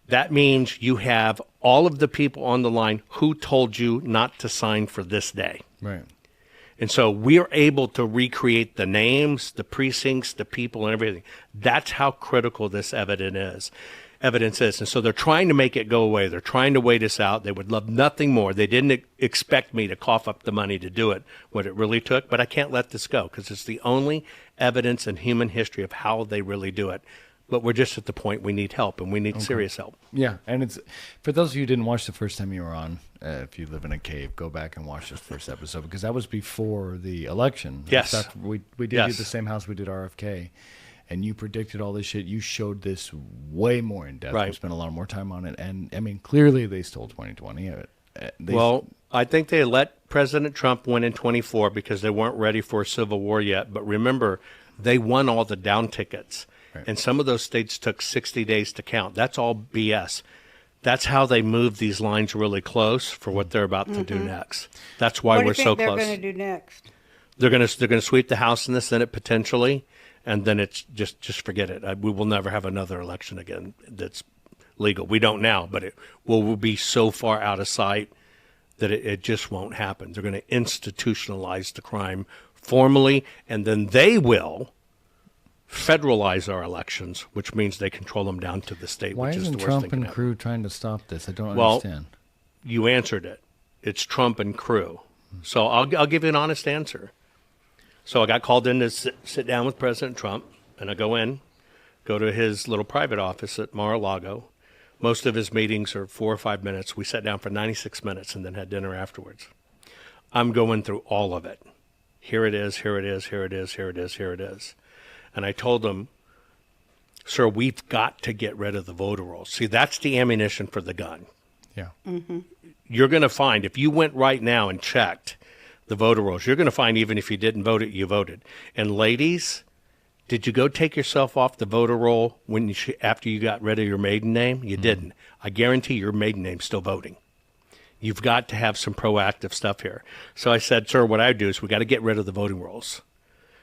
That means you have all of the people on the line who told you not to sign for this day. Right. And so we're able to recreate the names, the precincts, the people, and everything. That's how critical this evidence is. And so they're trying to make it go away. They're trying to wait us out. They would love nothing more. They didn't expect me to cough up the money to do it, what it really took. But I can't let this go because it's the only evidence in human history of how they really do it. But we're just at the point we need help, and we need serious help. Yeah, and it's for those of you who didn't watch the first time you were on. If you live in a cave, go back and watch this first episode because that was before the election. Yes, in fact, we did yes. do the same house we did RFK, and you predicted all this shit. You showed this way more in depth. Right. We spent a lot more time on it, and I mean, clearly they stole 2020. Well, I think they let President Trump win in 24 because they weren't ready for a civil war yet. But remember, they won all the down tickets. Right. And some of those states took 60 days to count. That's all BS. That's how they move these lines really close for what they're about to do next. That's why we're so close. What do you think they're going to do next? They're going to sweep the House and the Senate potentially, and then it's just forget it. We will never have another election again that's legal. We don't now, but it will be so far out of sight that it just won't happen. They're going to institutionalize the crime formally, and then they will federalize our elections, which means they control them down to the state. Why which is isn't the worst Trump thing can and happen. crew trying to stop this? I don't Well, understand. You answered it. It's Trump and crew. So I'll give you an honest answer. So I got called in to sit down with President Trump, and I go to his little private office at Mar-a-Lago. Most of his meetings are 4 or 5 minutes. We sat down for 96 minutes and then had dinner afterwards. I'm going through all of it. Here it is, here it is, here it is, here it is, here it is. And I told him, sir, we've got to get rid of the voter rolls. See, that's the ammunition for the gun. Yeah. You're going to find, if you went right now and checked the voter rolls, you're going to find even if you didn't vote it, you voted. And ladies, did you go take yourself off the voter roll after you got rid of your maiden name? You didn't. I guarantee your maiden name's still voting. You've got to have some proactive stuff here. So I said, sir, what I do is we got to get rid of the voting rolls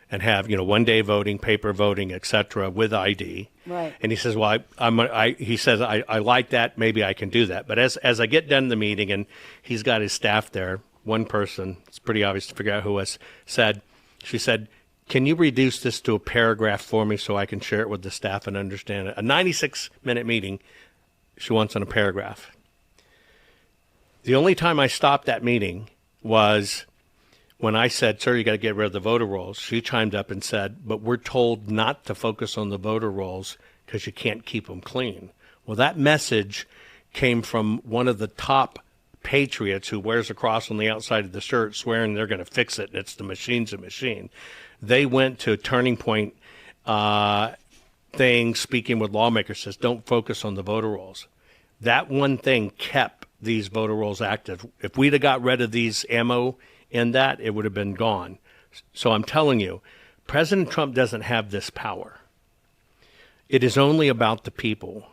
and have, 1 day voting, paper voting, et cetera, with ID. Right. And he says, well, I like that. Maybe I can do that. But as I get done the meeting and he's got his staff there, one person, it's pretty obvious to figure out who was, she said, can you reduce this to a paragraph for me so I can share it with the staff and understand it? A 96-minute meeting, she wants on a paragraph. The only time I stopped that meeting was when I said, sir, you got to get rid of the voter rolls. She chimed up and said, but we're told not to focus on the voter rolls because you can't keep them clean. Well, that message came from one of the top patriots who wears a cross on the outside of the shirt swearing they're going to fix it. It's the machine's a machine. They went to Turning Point thing, speaking with lawmakers, says don't focus on the voter rolls. That one thing kept these voter rolls active. If we'd have got rid of these ammo in that, it would have been gone. So I'm telling you, President Trump doesn't have this power. It is only about the people.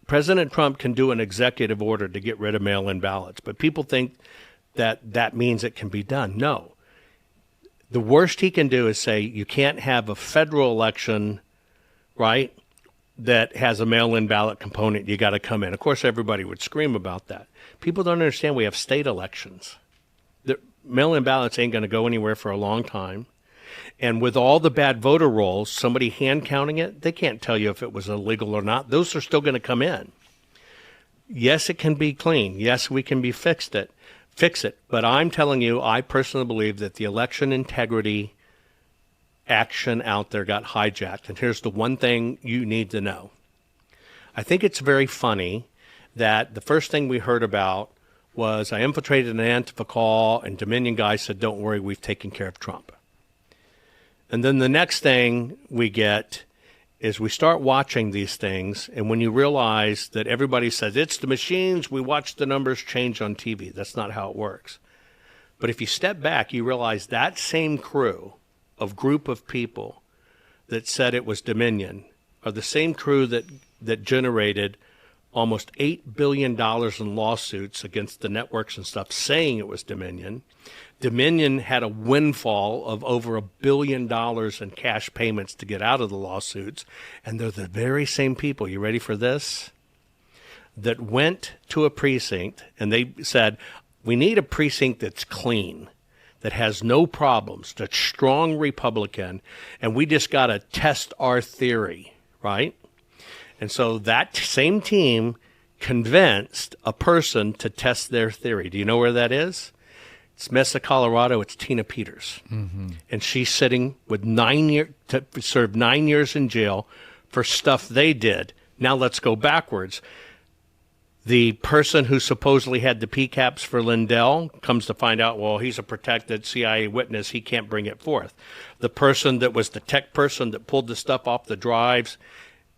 President Trump can do an executive order to get rid of mail-in ballots, but people think that means it can be done. No. The worst he can do is say you can't have a federal election, right, that has a mail-in ballot component. You got to come in. Of course, everybody would scream about that. People don't understand we have state elections. The mail-in ballots ain't going to go anywhere for a long time. And with all the bad voter rolls, somebody hand counting it, they can't tell you if it was illegal or not. Those are still going to come in. Yes, it can be clean. Yes, we can fix it. But I'm telling you, I personally believe that the election integrity action out there got hijacked. And here's the one thing you need to know. I think it's very funny that the first thing we heard about was I infiltrated an Antifa call and Dominion guy said, don't worry, we've taken care of Trump. And then the next thing we get is we start watching these things, and when you realize that everybody says, it's the machines, we watch the numbers change on TV. That's not how it works. But if you step back, you realize that same crew of group of people that said it was Dominion are the same crew that generated almost $8 billion in lawsuits against the networks and stuff saying it was Dominion. Dominion had a windfall of over $1 billion in cash payments to get out of the lawsuits, and they're the very same people. You ready for this? that went to a precinct and they said, we need a precinct that's clean, that has no problems, that's strong Republican, and we just got to test our theory, right? And so that same team convinced a person to test their theory. Do you know where that is? It's Mesa, Colorado. It's Tina Peters. Mm-hmm. And she's sitting with served 9 years in jail for stuff they did. Now let's go backwards. The person who supposedly had the PCAPs for Lindell comes to find out, well, he's a protected CIA witness. He can't bring it forth. The person that was the tech person that pulled the stuff off the drives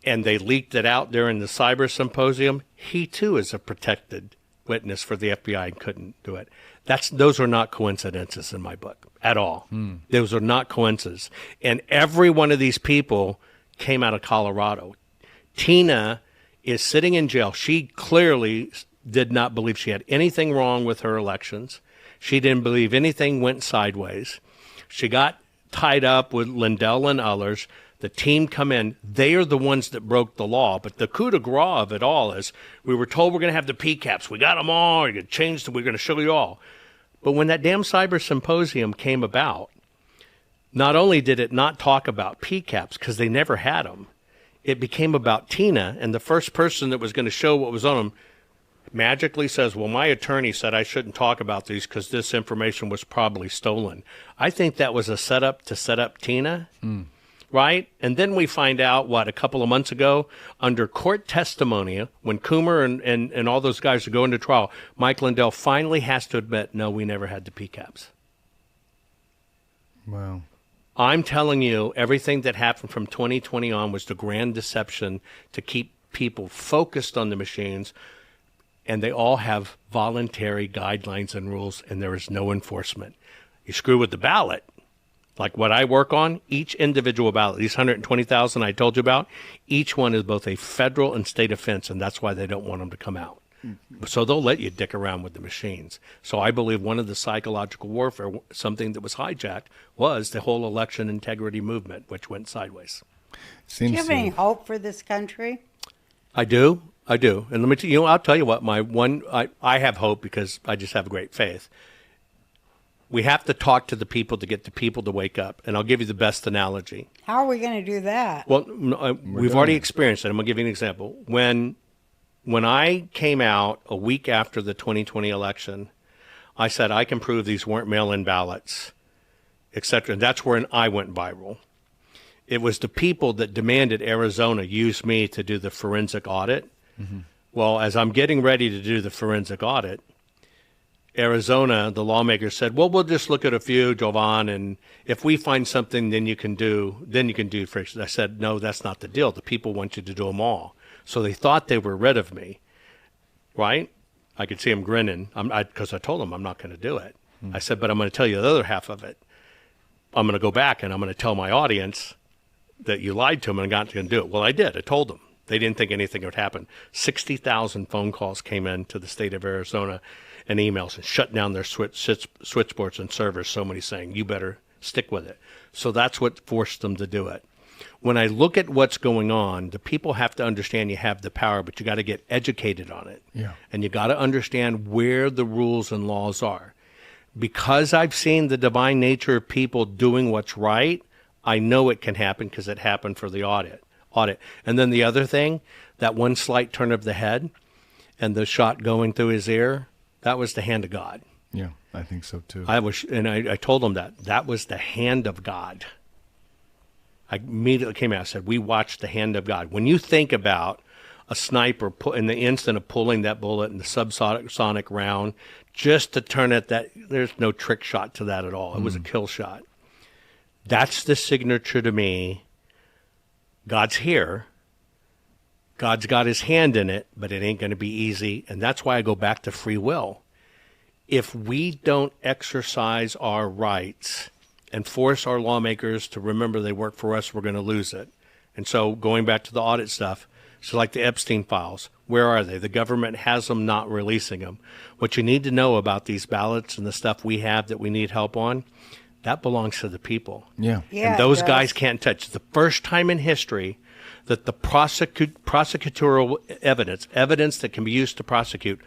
and they leaked it out during the cyber symposium, he too is a protected witness for the FBI and couldn't do it. Those are not coincidences in my book at all. Those are not coincidences. And every one of these people came out of Colorado. Tina is sitting in jail. She clearly did not believe she had anything wrong with her elections. She didn't believe anything went sideways. She got tied up with Lindell and others. The team come in. They are the ones that broke the law. But the coup de grace of it all is we were told we're going to have the PCAPs. We got them all. We're going to change them. We're going to show you all. But when that damn cyber symposium came about, not only did it not talk about PCAPs because they never had them, it became about Tina, and the first person that was going to show what was on them magically says, well, my attorney said I shouldn't talk about these because this information was probably stolen. I think that was a setup to set up Tina, right? And then we find out, a couple of months ago, under court testimony, when Coomer and all those guys are going to trial, Mike Lindell finally has to admit, no, we never had the PCAPs. Wow. I'm telling you, everything that happened from 2020 on was the grand deception to keep people focused on the machines, and they all have voluntary guidelines and rules, and there is no enforcement. You screw with the ballot, like what I work on, each individual ballot, these 120,000 I told you about, each one is both a federal and state offense, and that's why they don't want them to come out. So they'll let you dick around with the machines. So I believe one of the psychological warfare, something that was hijacked, was the whole election integrity movement, which went sideways. Do you have any hope for this country? I do. And let me tell you, I'll tell you what, I have hope because I just have great faith. We have to talk to the people to get the people to wake up. And I'll give you the best analogy. How are we going to do that? Well, we've already experienced it. I'm going to give you an example. When I came out a week after the 2020 election, I said I can prove these weren't mail-in ballots, etc. And that's where I went viral. It was the people that demanded Arizona use me to do the forensic audit. Mm-hmm. Well, as I'm getting ready to do the forensic audit, Arizona, the lawmakers said, well, we'll just look at a few, Jovan, and if we find something, then you can do friction. I said, no, that's not the deal. The people want you to do them all. So they thought they were rid of me, right? I could see them grinning because I told them I'm not going to do it. I said, but I'm going to tell you the other half of it. I'm going to go back and I'm going to tell my audience that you lied to them and got to do it. Well, I did. I told them. They didn't think anything would happen. 60,000 phone calls came in to the state of Arizona and emails and shut down their switchboards and servers, so many saying, you better stick with it. So that's what forced them to do it. When I look at what's going on, the people have to understand you have the power, but you got to get educated on it. Yeah. And you got to understand where the rules and laws are. Because I've seen the divine nature of people doing what's right, I know it can happen because it happened for the audit. And then the other thing, that one slight turn of the head and the shot going through his ear, that was the hand of God. Yeah, I think so too. I told him that was the hand of God. I immediately came out and said, we watched the hand of God. When you think about a sniper in the instant of pulling that bullet in the subsonic round, just to turn it, there's no trick shot to that at all. It was a kill shot. That's the signature to me. God's here. God's got his hand in it, but it ain't going to be easy. And that's why I go back to free will. If we don't exercise our rights and force our lawmakers to remember they work for us, we're going to lose it. And so going back to the audit stuff, so like the Epstein files, where are they? The government has them, not releasing them. What you need to know about these ballots and the stuff we have that we need help on, that belongs to the people. Yeah. And those guys can't touch. It's the first time in history that the prosecutorial evidence that can be used to prosecute,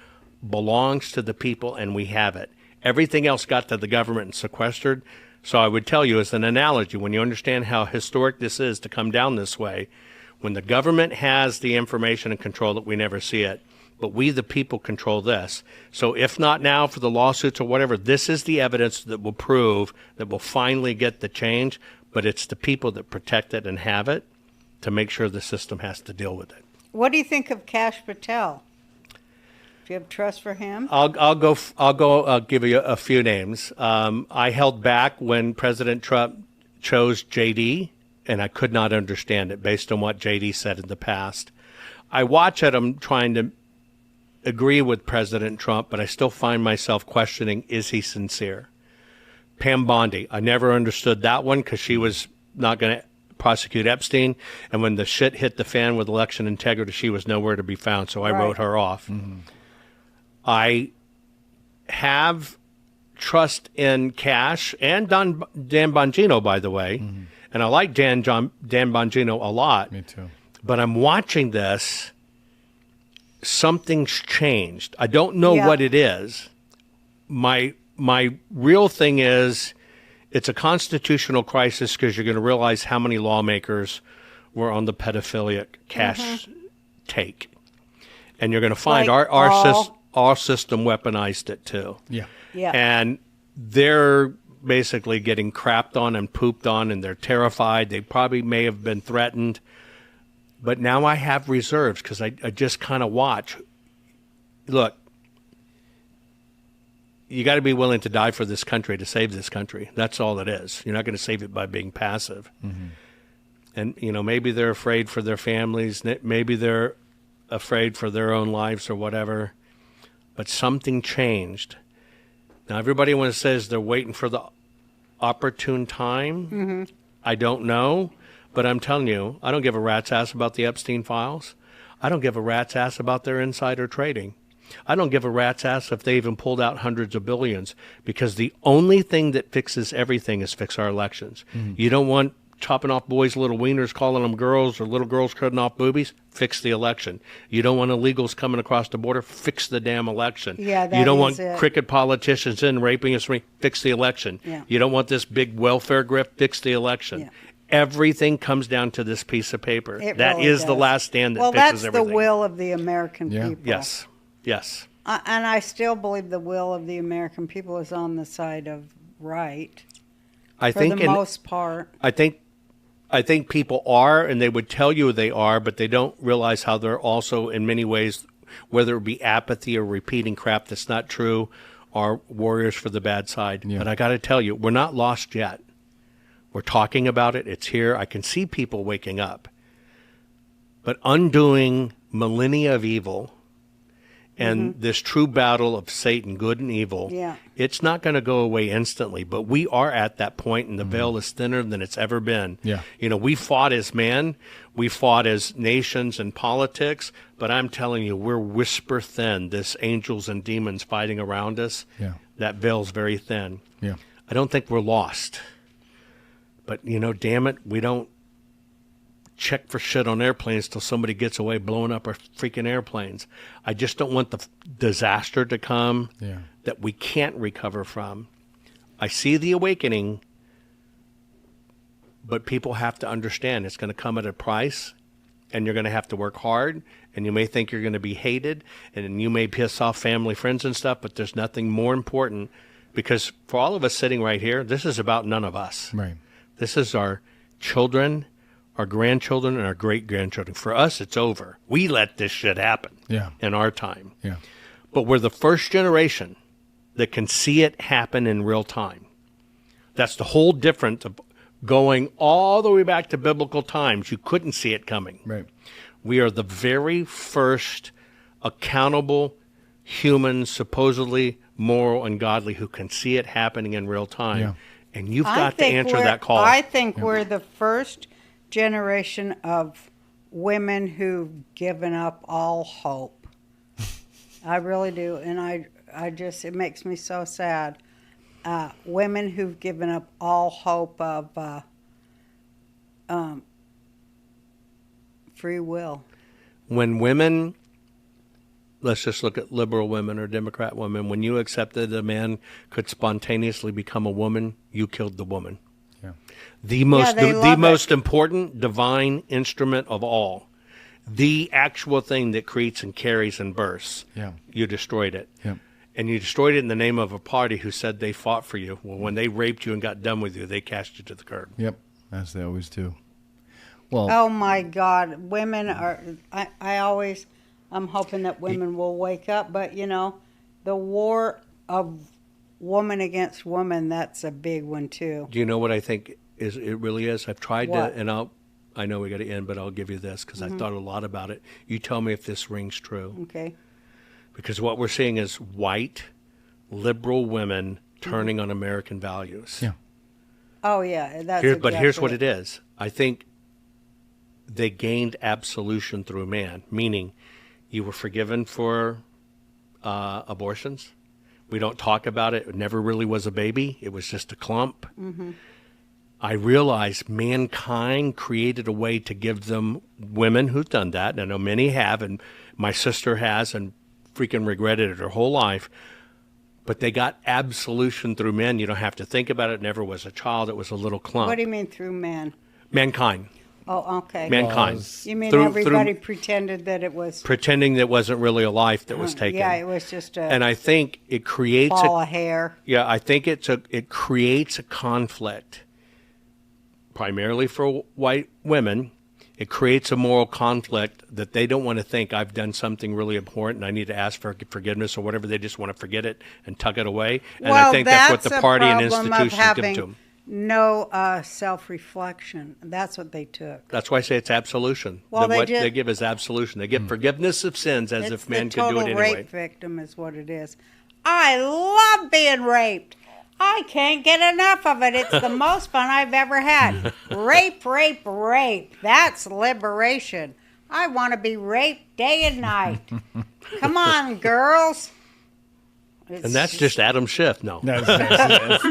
belongs to the people, and we have it. Everything else got to the government and sequestered. So I would tell you, as an analogy, when you understand how historic this is to come down this way, when the government has the information and control it, we never see it. But we, the people, control this. So if not now for the lawsuits or whatever, this is the evidence that will prove that we'll finally get the change. But it's the people that protect it and have it to make sure the system has to deal with it. What do you think of Kash Patel? Do you have trust for him? I'll give you a few names. I held back when President Trump chose JD, and I could not understand it based on what JD said in the past. I watch at him trying to agree with President Trump, but I still find myself questioning, is he sincere? Pam Bondi, I never understood that one because she was not going to prosecute Epstein. And when the shit hit the fan with election integrity, she was nowhere to be found. So I wrote her off. Mm-hmm. I have trust in Kash and Dan Bongino, by the way. Mm-hmm. And I like Dan Bongino a lot. Me too. But I'm watching this. Something's changed. I don't know what it is. My real thing is it's a constitutional crisis because you're going to realize how many lawmakers were on the pedophilic Kash take. And you're going to find like our system weaponized it too. Yeah. Yeah. And they're basically getting crapped on and pooped on, and they're terrified. They probably may have been threatened. But now I have reserves because I just kind of watch. Look, you got to be willing to die for this country to save this country. That's all it is. You're not going to save it by being passive. Mm-hmm. And, maybe they're afraid for their families. Maybe they're afraid for their own lives or whatever. But something changed. Now, everybody says they're waiting for the opportune time. Mm-hmm. I don't know. But I'm telling you, I don't give a rat's ass about the Epstein files. I don't give a rat's ass about their insider trading. I don't give a rat's ass if they even pulled out hundreds of billions, because the only thing that fixes everything is fix our elections. Mm-hmm. You don't want chopping off boys' little wieners, calling them girls, or little girls cutting off boobies, fix the election. You don't want illegals coming across the border, fix the damn election. Yeah, that you don't want it. crooked politicians in raping us, fix the election. Yeah. You don't want this big welfare grift, fix the election. Yeah. Everything comes down to this piece of paper. That really is the last stand that fixes everything. Well, that's the will of the American people. Yes, yes. And I still believe the will of the American people is on the side of right. For the most part. I think people are, and they would tell you they are, but they don't realize how they're also, in many ways, whether it be apathy or repeating crap that's not true, are warriors for the bad side. Yeah. But I got to tell you, we're not lost yet. We're talking about it. It's here. I can see people waking up. But undoing millennia of evil and this true battle of Satan, good and evil, it's not going to go away instantly. But we are at that point, and the veil is thinner than it's ever been. Yeah. We fought as men. We fought as nations and politics. But I'm telling you, we're whisper thin, this angels and demons fighting around us. Yeah. That veil's very thin. Yeah. I don't think we're lost. But, damn it, we don't check for shit on airplanes till somebody gets away blowing up our freaking airplanes. I just don't want the disaster to come that we can't recover from. I see the awakening, but people have to understand it's going to come at a price, and you're going to have to work hard, and you may think you're going to be hated, and you may piss off family, friends, and stuff, but there's nothing more important, because for all of us sitting right here, this is about none of us. Right. This is our children, our grandchildren, and our great-grandchildren. For us, it's over. We let this shit happen in our time. Yeah. But we're the first generation that can see it happen in real time. That's the whole difference of going all the way back to biblical times. You couldn't see it coming. Right. We are the very first accountable humans, supposedly moral and godly, who can see it happening in real time. Yeah. And you've got to answer that call. I think we're the first generation of women who've given up all hope. I really do. And I just, it makes me so sad. Women who've given up all hope of free will. When women, let's just look at liberal women or Democrat women, when you accepted a man could spontaneously become a woman, you killed the woman. Yeah. The most, they the love it. most important divine instrument of all, the actual thing that creates and carries and bursts. Yeah. You destroyed it. Yeah. And you destroyed it in the name of a party who said they fought for you. Well, when they raped you and got done with you, they cast you to the curb. Yep. As they always do. Well, Oh my God, women are. I'm hoping that women will wake up, but you know, the war of woman against woman, that's a big one too. Do you know what I think it really is? I've tried What? to, and I know we got to end, but I'll give you this because I thought a lot about it. You tell me if this rings true. Okay. Because what we're seeing is white, liberal women turning on American values. yeah. Oh yeah, that's. But here's exactly what it is. I think they gained absolution through man, meaning you were forgiven for abortions. We don't talk about it. It never really was a baby. It was just a clump. Mm-hmm. I realized mankind created a way to give them women who've done that. And I know many have, and my sister has, and freaking regretted it her whole life. But they got absolution through men. You don't have to think about it. It never was a child. It was a little clump. What do you mean through man? Mankind. Oh, okay. Mankind. You mean Through- everybody through pretended that it was pretending that wasn't really a life that was taken. Yeah, it was just a And I think it creates ball of hair. Yeah, I think it creates a conflict, primarily for white women. It creates a moral conflict that they don't want to think I've done something really important and I need to ask for forgiveness or whatever. They just want to forget it and tuck it away. And I think that's what the party and institutions give to them. No self-reflection. That's what they took. That's why I say it's absolution. Well, What they they give is absolution. They give forgiveness of sins as It's if men the could do total it anyway. rape victim is what it is. I love being raped. I can't get enough of it. It's the most fun I've ever had. Rape, rape, rape. That's liberation. I want to be raped day and night. Come on, girls. And that's just Adam Schiff. No. No, it's No,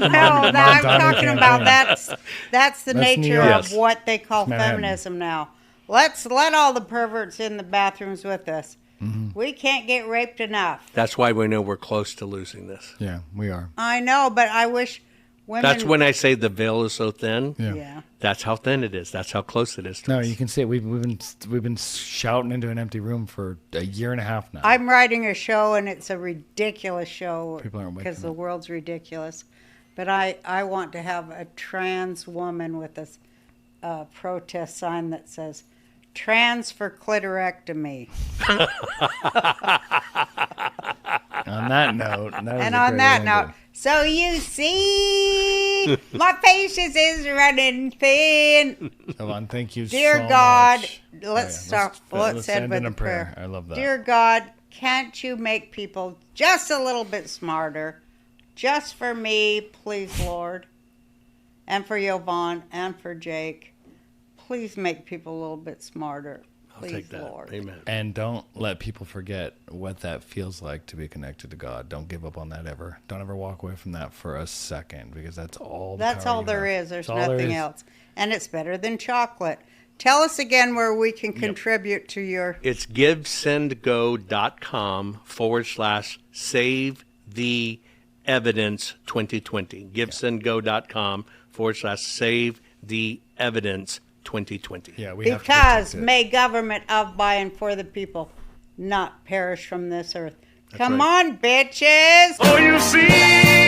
I'm talking about that's the That's New nature York. of what they call Manhattan. feminism now. Let's let all the perverts in the bathrooms with us. Mm-hmm. We can't get raped enough. That's why we know we're close to losing this. Yeah, we are. I know, but I wish women. That's when I say the veil is so thin. Yeah. Yeah. That's how thin it is. That's how close it is to No, us. you can see it. We've been shouting into an empty room for a year and a half now. I'm writing a show, and it's a ridiculous show People aren't waking because the up. world's ridiculous. But I want to have a trans woman with a protest sign that says "Trans for clitorectomy." On that note, that was And a on great that ending. note, so you see, my patience is running thin. Jovan, thank you Dear so God, much. let's Oh, yeah, start. Let's end end with in a a prayer. I love that. Dear God, can't you make people just a little bit smarter? Just for me, please, Lord. And for Jovan and for Jake. Please make people a little bit smarter. I'll Please, take that. Lord. Amen. And don't let people forget what that feels like to be connected to God. Don't give up on that ever. Don't ever walk away from that for a second, because that's all. That's power all you there have. is. There's That's all there nothing is. else. And it's better than chocolate. Tell us again where we can contribute to your. It's givesendgo.com/save the evidence 2020. Givesendgo.com/save the evidence 2020. Yeah, we have to Because protect it. may government of, by, and for the people not perish from this earth. Come right. on, bitches. Oh, you see.